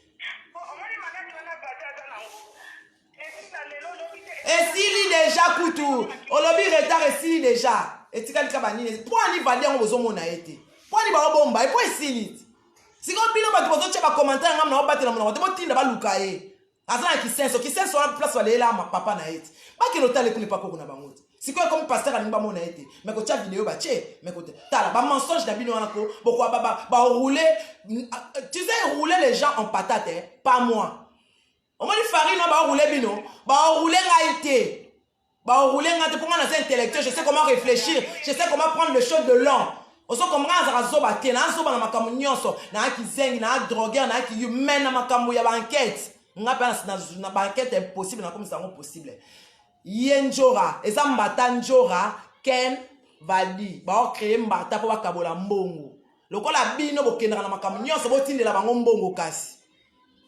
esili déjà kutu olobi retard esili déjà etikali ka banini po ani vali yango bozomona ete po ani baobomba e po esili siko bino bato bozotia ba commentaire ngam na obatela mona bote botinda baluka ye azana kisenso na place balela ma papa na ete bakelo tale kule pa koko na bango siko comme pasteur alingi bamona ete mais ko tia vidéo ba che mais ko tala ba mensonge na bino wana ko boko ba rouler tu sais rouler les gens en patate pas moi. On m'a dit farine, on va rouler bino, va rouler ngaïté, va rouler ngaïté pour moi c'est intellectuel, je sais comment réfléchir, je sais comment prendre le choses de l'homme. On sait comment on a zoba té, na zoba na makamunyoso, na ki zengi, na drogueur, na ki humain na makamu ya banquette, on a pas na banquette impossible, na comme ça possible. Yenjora, et ça mbata njora, ken vadi, va créer mbata pour bakabola mbongo. Lokola bino bokendra na makamunyoso, botinde la bango mbongo kasi.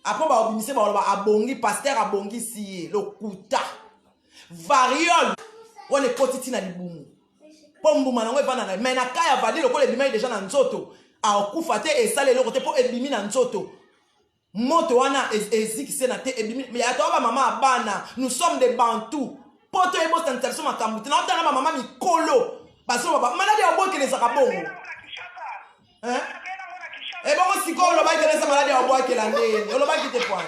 Après, bah, obinissé, bah, abongi, pasteur, abongi, si, le kuta. Variole. On est quotidien à l'iboumu. Pombu, manango, banana. Mais na kaya vali, le col est déjà dans nzoto. A okufate, et ça, le côté pour ebimi dans nzoto. Moto, wana, ezik, senate, ebimi. Mais à toi, maman, abana. Nous sommes des bantous. Poto, ebo, t'interso, ma kamouti. Na otana, maman, mi kolo. Parce que, malade, obo, qui les akabongo. Hein? Et bon, si on l'a pas été malade, on boit qu'elle en est. On l'a pas quitté pour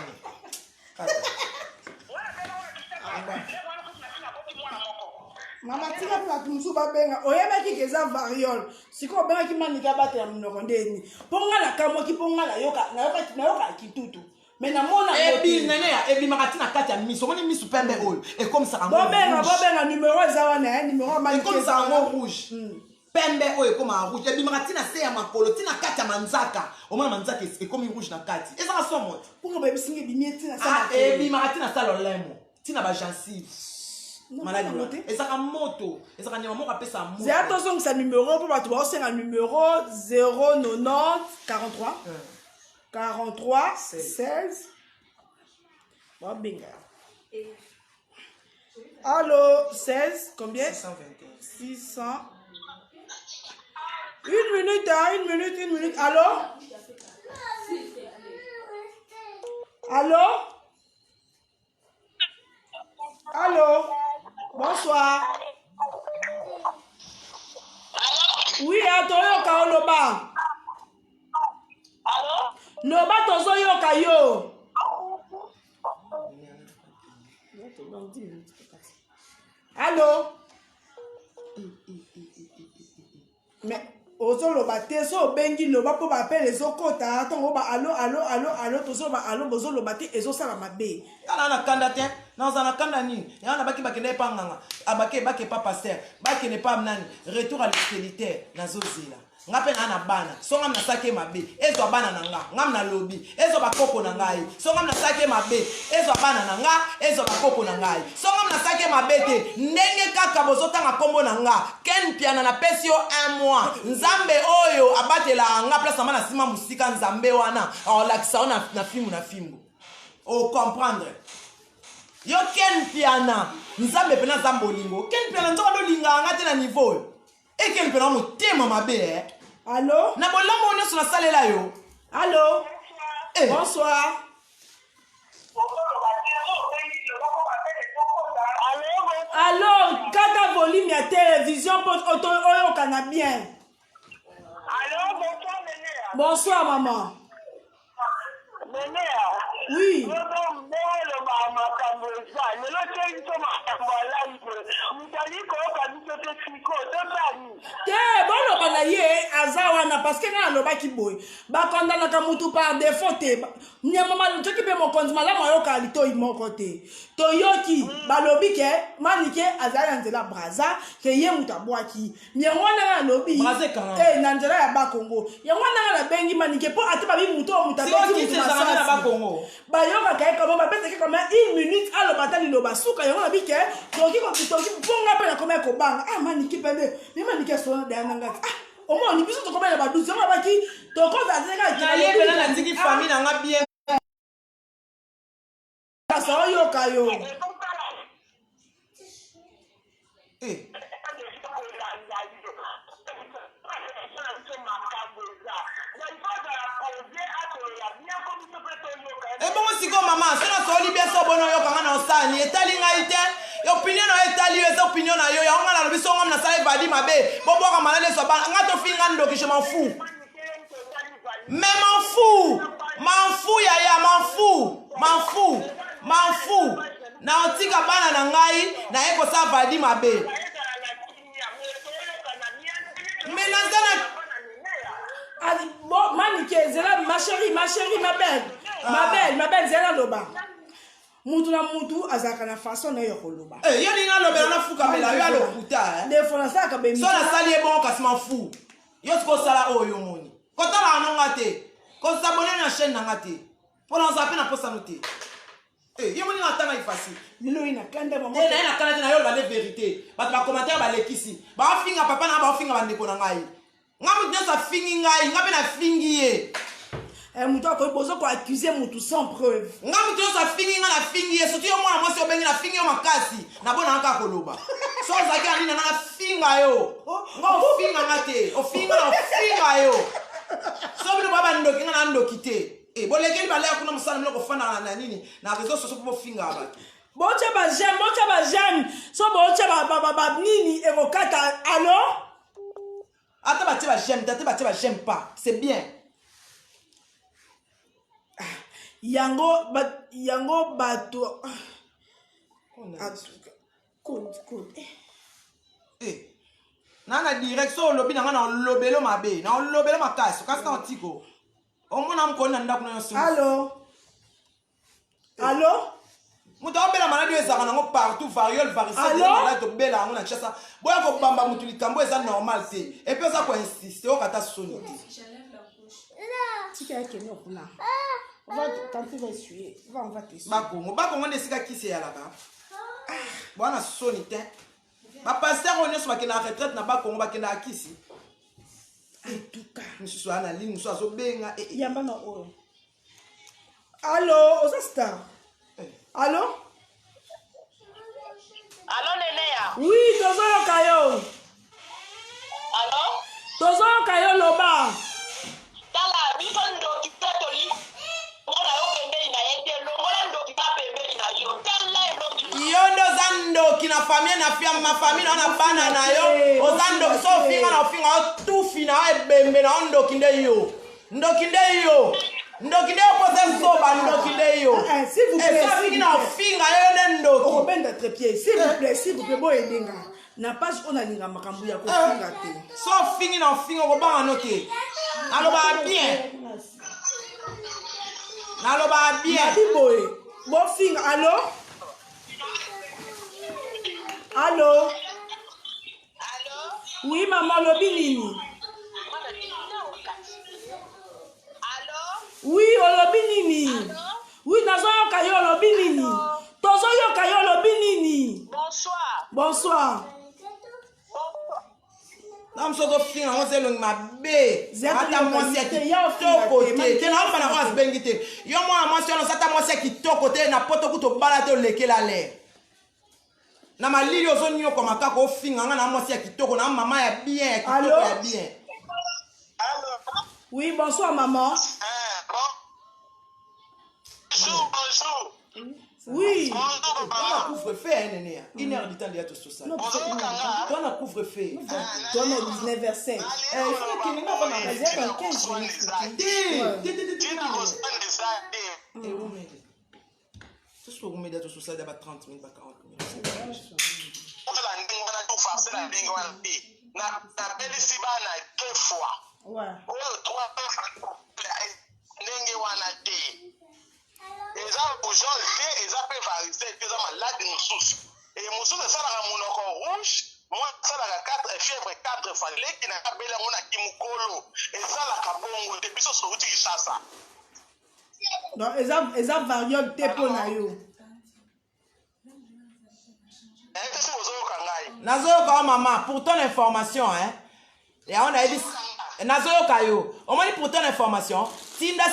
Mama tika plaque musu babenga oyebaki ke eza variole sikoyo obengaki manika batela monoko ndeni mpo nga na kamwaki mpo nga nayoka kitutu me namona ebimaka ntina kati ya miso omoni miso pembe oyo ekomisaka bobenga numero eza wana numero ekomisaka ngo rouge pembe oyo ekomaka rouge ebimaka ntina se ya makolo ntina kati ya manzaka omona manzaka ekomi rouge na kati ezaka somo mponga bayebisinga ebimie ntina ebimaka ntina sa lolemo ntina bagensive maladi ezaka moto ezaka nyama moko apesa moto zea tozongisa numero mpo bato baosenga numero 090 43 43 16 babenga allo 16 combien 600 une minute allo allo bonsoir. Oui, toyoka oloba. Loba tozoyoka yo. Allô? Mais ozoloba te so bengi loba po ba appel ezokota tongo ba allo tozoba allo bozoloba te ezosala mabe. Kana na kanda te. Dans kanda nini yana baki bakende pa nganga abake bake pa pasteur bakende pa mnani retour à l'utilitaire nazozila ngape na bana so ngam na sake mabe ezo bana na nga ngam na lobi ezo bakoko na ngai so ngam na sake mabe ezo bana na nga ezo bakoko na ngai so ngam na sake mabe te ndenge kaka bozotanga kombo na nga ken piana na pesio 1 mois nzambe oyo abatela nga place na sima musika nzambe wana olakisa na fimu o comprendre yo ken piana nzambe pena zambolingo ken piana nzoka do linga nga te na niveau e ken piana motema mabe allo na bolamu nyonso na salela yo allo bonsoir allo kata volume ya télévision po oyoka na bien bonsoir maman oui te boloba na ye aza wana parce que nga alobaki boye bakondanaka mutu par défaut te nyama soki mpe mokonzi malamu ayoka litoi moko te toyoki balobi ke manike azali na nzela braza ke ye mutu abwaki yango wana nga alobi na nzela ya bakongo yango wana nga nabengi manike mpo ate babi mutu oyo mutu abeki mutu masasi bayokaka ye kama babetaki kama 1 minute aloba ta liloba suka yango nabi ke toki mponga mpe nakoma ya kobanga manike pembe me manike sona dayana ngati omoni biso tokoma na badusi yango abaki tokozazeka na ndiki famille na nga bien kasa oyoka yo ebongo sikoyo mama sona sooli bien so bona oyokanga na osani etali ngai te opinion na yo etali yo eza opinion na yo yango nga nalobi so ngam nasala ebadi mabe bobwaka malade so bana nga tofingi nga ndoki je m'en fous mais m'en fous yaya m'en fous na otika bana na ngai naye kosala badi mabe mais nazana manike ezela ma chérie ma belle zela loba mutu na mutu azalaka na façon na yo koloba yo ninga lobela na fukamela yo alokuta defo nasalaka so nasali ye bongo kasi m'en yo sikosala oyo moni kotalaka nanga te kosabone na chaîne nanga te mpo naza mpe na posano te yo moni natanga ifasi liloyi nakanda naye nakanda te na yo lobande vérité bato bakommentaire balekisi baofinga papa na baofinga bandeko na ngai nga mutu nyonso afingi ngai nga mpe nafingi ye mutu akoyi bozo koaccuse mutu sans preuve nga mutu nyonso afingi nga nafingi ye soki yo mwana mwasi obengi nafingi yo makasi nabona kaka koloba so ozalaki na nini nanga finga yo nga ofinga nga te ofinga yo so bino baba ndoki nga na ndoki te bolekeli balea kuna mosala miloko ofandaka na nini na réseau sociaux mpo bofinga bato botia bajeme so botia banini ekokata alo ata batie bajeme te ate batie bajeme pas c'est bien yango bato Eh. Na direction lobi na ngana lobelo mabe. Na lobelo makasi. Kasi na otiko. Omona mkoni na ndaku na yosu. Allô? Allô? Mutu obela maladi ezaka nango partout variole varicelle na to bela ngo na chasa. Boya ko bamba mutu likambo eza normal te. Et puis oza ko insister okata soni te. Tika yake ni okuna. On va tenter d'essuyer. On va t'essuyer. Bakongo ndesika kisi ya laka. Bwana soni te. Ba pasteur on est na retraite na bakongo bakenda akisi. En tout cas, Mususu ana ligne mususu azobenga. yamba na oyo. Allô, oza star. Allô? Allô, Nénéa? Oui, tozoyoka yo. Allô? Tozoyoka yo loba. Tala, biso ndoki petoli. Mona yo pembeni na yete, longola ndoki ka pembeni na yo. Tala ndoki. Yondo zando kina famille na fia ma famille na bana na yo. Ozando so finga na finga tu fina ebembe na ndoki nde yo. Ndoki nde yo. Ndoki nde pose soba ndoki nde yo. S'il vous plaît. Ça finga na finga yo ndoki. On va mettre pied. S'il vous plaît, boy edenga. Na page on a linga makambu ya ko finga te. So fingi na finga ko ba note. Aloba bien. Naloba bien. Boy. Bo finga. Allô? Allô? Allô? Oui, maman lobi nini? Allô? Oui, olobi nini? Oui, nazoyoka yo lobi nini? Tozoyoka yo lobi nini? Bonsoir. Bonsoir. Nam so go finga on se long mabe. Ata mwasi ki Yo côté. Te na bana was bengite. Yo mwa mwasi ono sata mwasi ki to côté na poto kuto bala te lekela le. Na malili ozo nyo kwa makako finga nga na mwasi ya kitoko na mama ya bien ya kitoko Allô? ya bien. Allô? Oui, bonsoir maman. Bonjour, bonjour. Oui. Bonjour, Toi maman. couvre-feu nene ya. 1 heure du temps de yato social. Bonjour, Kanga. Toi couvre-feu. Donne 19h05. Il faut qu'il n'ait pas na Vas-y, dans 15 minutes. Eh oui. C'est ce que vous mettez dans social d'abord 30 minutes pas 40 minutes. Ouais. eza bougeole te eza mpe varicelle te eza maladi mosusu mosusu esalaka monoko rouge mwa esalaka 4 fièvre 4 fois leki na kabeli yango na kimokolo esalaka bongo te biso souti kishasa Donc, eza variole te po na yo. esi bozoyoka ngai Nazoyoka maman pour ton information hein. Et on a dit nazoyoka yo. On m'a dit pour ton information. Tinda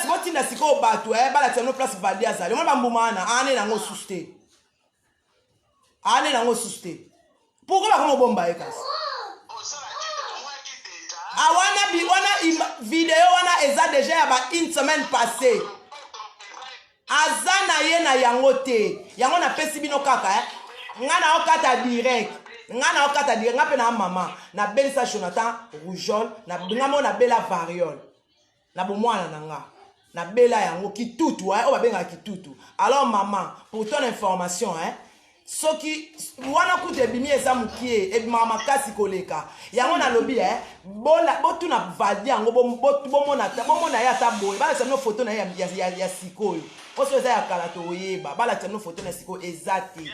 siko batu bala tseno place Valdi azali. On ba mbumana ane nango suste. Ane nango suste. Pourquoi ba komo bomba ekas? Wana vidéo wana eza déjà ya ba une semaine passée. Azana ye na yango te. Yango na pesi bino kaka Ngana okata direct. Ngana okata direct ngape na mama na belisa Jonathan rougeole na ngamo na bela variole. Na bomwana nanga. Na bela yango kitutu o babenga kitutu. Alors maman, pour ton information soki wana kutu ebimi eza mukie ebima makasi koleka. Yango na lobi botu na Valdi yango bomona ya ta boye. Bala tsamno photo na ya sikoyo. Oso eza ya kala to oyeba. Bala tsamno photo na sikoyo ezati.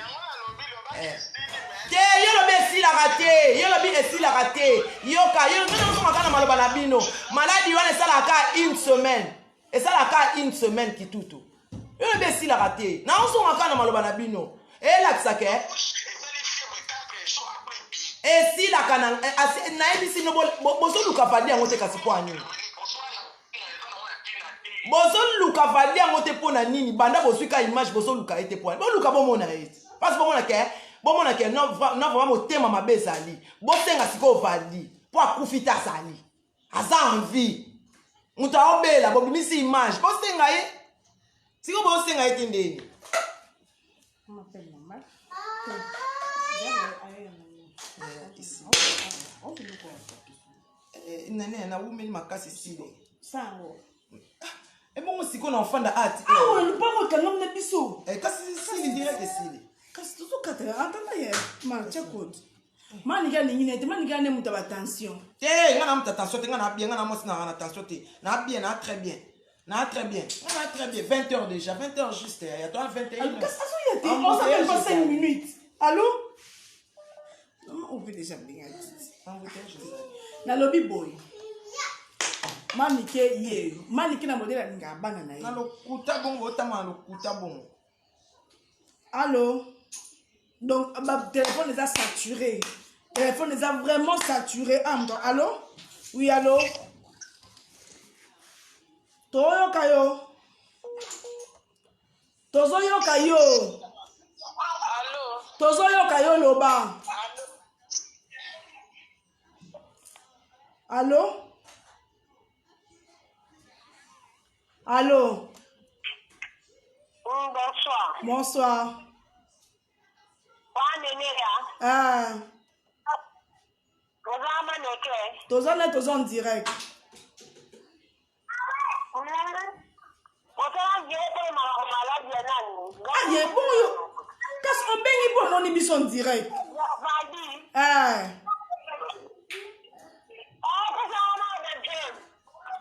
Te yolo be si la raté, yolo bi esi la raté. Yoka, yolo nous sommes kana maloba na bino. Maladi wana sala ka une semaine. Et ça la ka une semaine ki tutu. Yolo be si la raté. Na on sommes kana maloba na bino. Et la tsake. Et si la kana na ebisi no bozo luka fadi yango te kasi kwa nini. Bozo luka fadi yango te pona nini. Banda bosuka image bozo luka ete pona. Bo luka bomona ete. Parce bomona ke bomona ke non vraiment motema mabe zali bosenga siko Valdi po akufita zali aza envie muta obela bobimisi image bosenga ye siko bosenga ye tindeni nene na wumeli makasi sile Sango. ebongo siko na ofanda ati Ouais, le pas moi quand on est biso. kasi sile direct sile. Kasi tuzo kata entendre hier. Ma check code. Manika ningine te manika ne muta attention. Te nga na muta attention te nga na bien nga na mosi na attention te. Na bien na très bien. Na très bien. Na très bien 20h déjà 20h juste il y a toi 21h. Qu'est-ce que tu as dit? On s'appelle pas 5 minutes. Allô? On peut déjà bien. Na lobby boy. Manike ye. Manike na modèle nga bana na ye. Na lokuta bongo tama lokuta bongo. Allô? Donc, ma téléphone les a saturés. Le téléphone les a vraiment saturés. Allô? Oui, allô? Toyo kayo. Tozo yo kayo. Allô? Tozo yo kayo loba. Allô? Allô? Bonsoir. Bonsoir. Ah. Tozo en direct. Ah, il est bon. Qu'est-ce qu'on bénit pour mon émission en direct? Ah.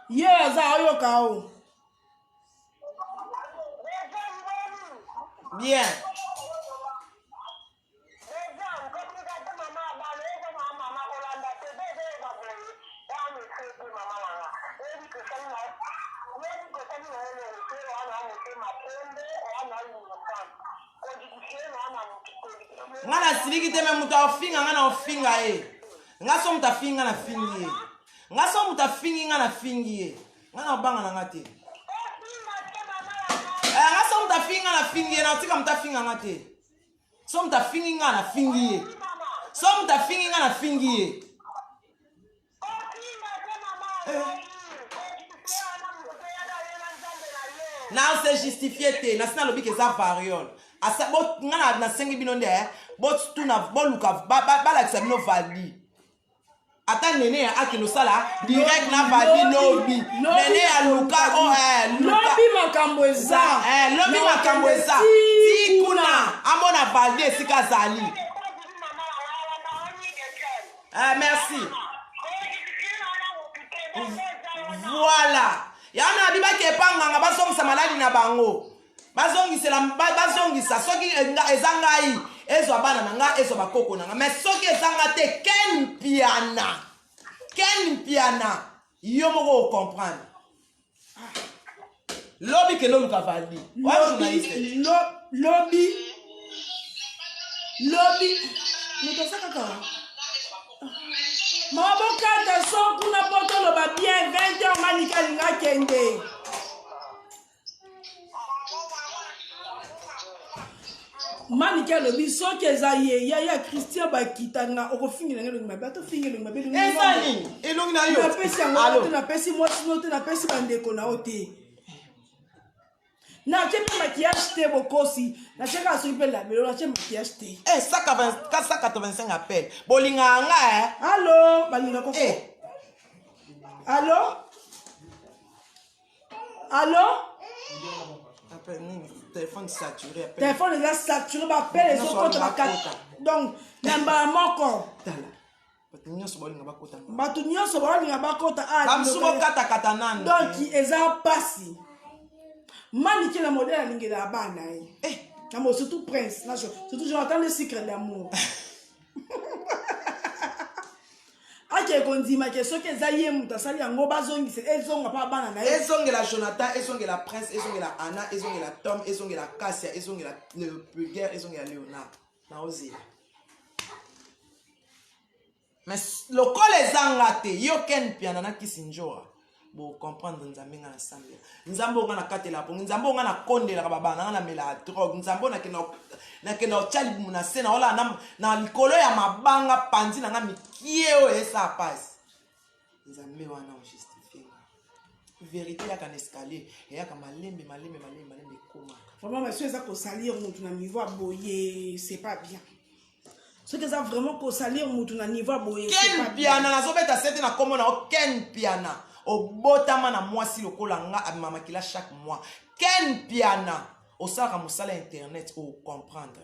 Yes, ayo kao. Bien. Ngana siliki te me muta ofinga ngana ofinga nga so muta finga na fingi nga so muta fingi ngana fingi ngana obanga na ngate nga so muta finga na fingi na tika muta finga ngate so muta fingi ngana fingi so muta fingi ngana fingi na se justifier te na sina lobi ke za variole asa bot ngana na sengi binonde bot tuna boluka balakisa bino vali ata nene ya akino sala direct na vali lobi nene ya luka lobi makambo eza lobi makambo eza ti kuna amona vali esika zali merci voilà yana bibaki epanganga bazongisa maladi na bango bazongisa soki eza ngai ezwa bana na nga ezwa bakoko na nga mais soki ezanga te ken piana yo moko ocomprendre lobi ke loluka vali lobi motosa kaka mabokata so kuna poto loba bien 20h manika linga kende Manika lobi soki eza ye ya Christian bakitanga okofingi na ngelo mabe to fingi mabe ezali elongi na yo na pesi yango na pesi mwasi note na pesi bandeko na ote na chepe maquillage te bokosi na cheka soki pe la belo na chepe maquillage te 185 appel bolinga nga allô balinga ko allô appel téléphone saturé appel téléphone est saturé ba appel les autres donc namba moko batu nyonso balinga bakota kata nani donc eza pasi Maniki la modèle a l'ingé la bana. Surtout Prince. Surtout j'entends le secret d'amour. Ake kondima ke soke zaye muta sali yango bazongi se ezonga pa bana na ezongela Jonathan ezongela Prince ezongela Anna ezongela Tom ezongela Cassia ezongela le Bulgaire ezongela Léonard na ozila mais lokole ezanga te yo ken piana na kisinjoa bo comprendre nzambe nga ensemble nzambe nga na katela po nzambe nga na kondela ka babana nga na mela drogue nzambe na kena chali muna sena wala na likolo ya mabanga panzi na nga mikieo esa passe nzambe wana o justifier vérité ya kan escalier ya ka malembe koma vraiment monsieur ça ko salir mutu na niveau boye c'est pas bien ce que ça vraiment ko salir mutu na niveau boye c'est pas bien piana na zobeta sete na komo na ken piana obotama na mwasi lokola nga abimamakila chaque mois ken piana osalaka mosala internet o comprendre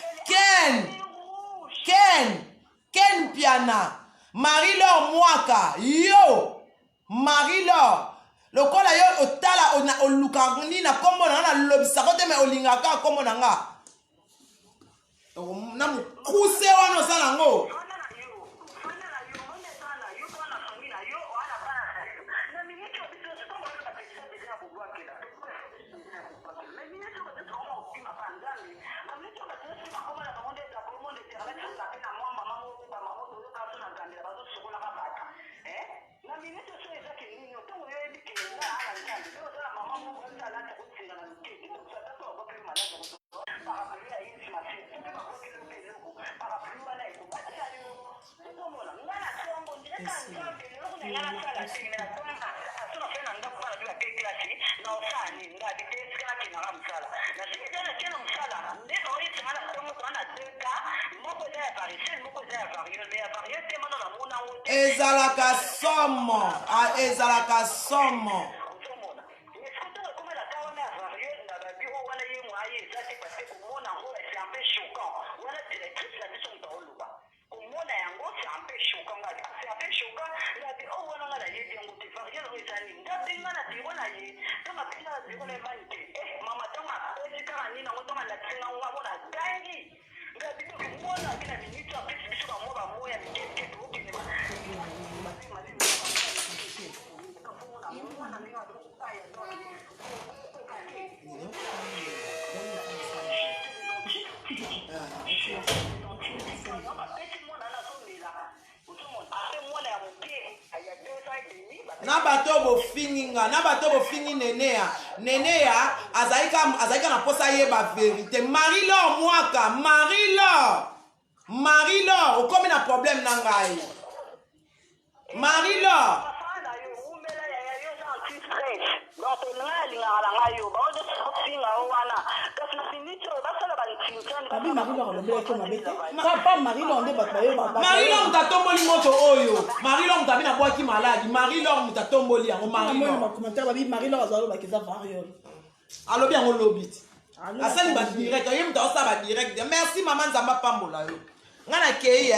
Ken Piana, Marie-Laure Mwaka, yo, Marie-Laure, lokola yo otala olukangni na kombo na na lobisako te me olingaka kombo na nga. Na mukuse wana osala ngo. ezalaka somo ezalaka somo na bato bofinginga na bato bofingi nenea azaika na posa yeba vérité Marie-Laure mwaka Marie-Laure okomi na problème na ngai Marie-Laure Marie-Laure mutatomboli moto oyo Marie-Laure mutabi na bwaki maladi Marie-Laure mutatomboli yango alobi yango lobiti asali ba direct oyo mutaosa ba direct merci maman nzamba pambola yo ngana kei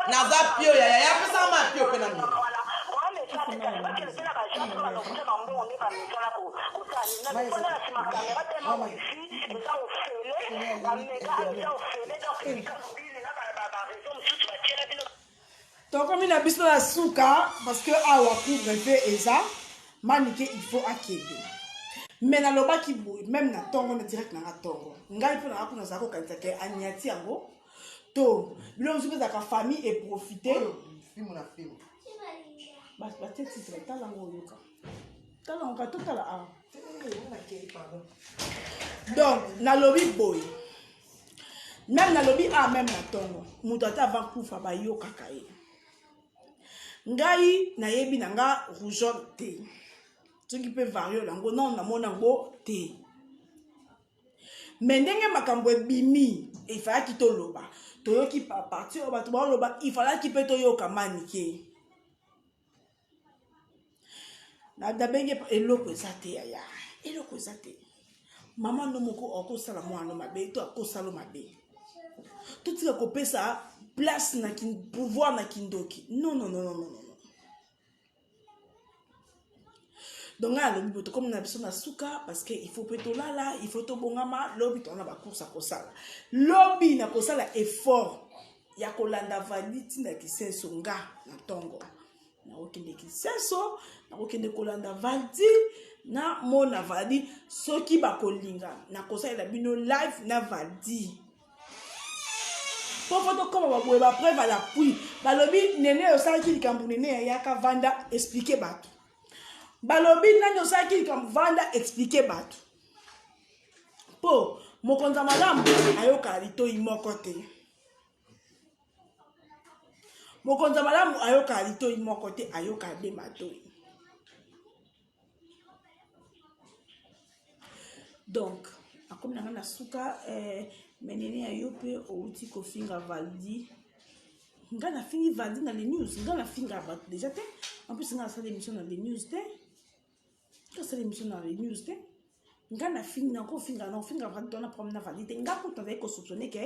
naza pio ya pesa ma pio pe na mi tokomi na biso na suka parce que awa couvre-feu eza manike il faut akende mais nalobaki boye même na tongo na direct na tongo ngai mpo na kuna za kokanisa ke aniati yango to bilo mosuku ezalaka famille et profiter batie titre talango oyoka talango ka totala awa donc nalobi boye même nalobi même na tongo moto ata avant kufa bayokaka ye ngai nayebi na nga rougeole te soki mpe variole yango non namona yango te mais ndenge makambo ebimi efalaki toloba toyoki parti oyo bato baoloba ifalaki mpe toyoka manike nadabenge eloko eza te yaya eloko eza te mama no moko akosala mwana mabe to akosala mabe totika kopesa place na pouvoir na kindoki non. Donc là le but comme na biso na suka parce que il faut peto lala il faut to bongama lobi to na ba course à kosala lobi na kosala effort ya kolanda valiti na kisenso nga na tongo na okende kisenso na okende kolanda valiti na mona vali soki bakolinga na kosala bino live na validi pour photo comme baboye ba preuve à l'appui balobi nene osaki likambu nene ya ka vanda expliquer bato balobi nani osaki likambu vanda expliquer bato po mokonza malamu ayoka litoi moko te mokonza malamu ayoka litoi moko te ayoka de matoi donc akomi na ngana suka menene ayo pe outi kofinga validi nga na fingi validi na les news nga na finga bato déjà te en plus nga asala émission na les news te nga asala émission na les news te nga na fingi na kofinga na finga validi na problème na validi nga pour tavai ko soupçonner que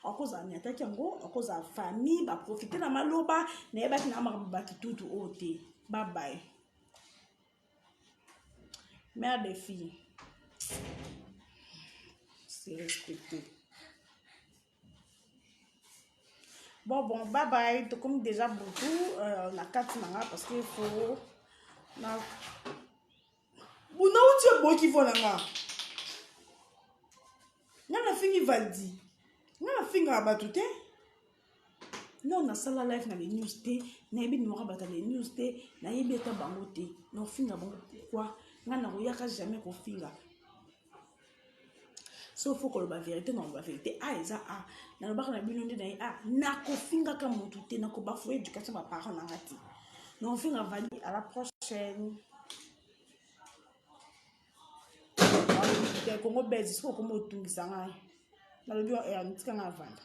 à cause à attaque yango à cause à famille ba profiter na maloba na yeba na mamba kitutu ote bye bye mère des filles c'est respecté. Bon, bye bye. Tu comme déjà beaucoup la carte nanga parce qu'il faut na bon non tu es beau qui faut nanga. Na fini valdi. Na fini abatute. Non na sala live na les news té, na yebi numéro bata les news té, na yebi ta bango té. Na fini bango quoi? nga na koyaka jamais kofinga so faut que la vérité non la vérité eza na lobaka na bino nde na ye na kofinga ka mutu te na ko bafouer éducation ba parents na ngati non finga vali à la prochaine Congo base faut que mo tungisa ngai na lobi tika nga vanda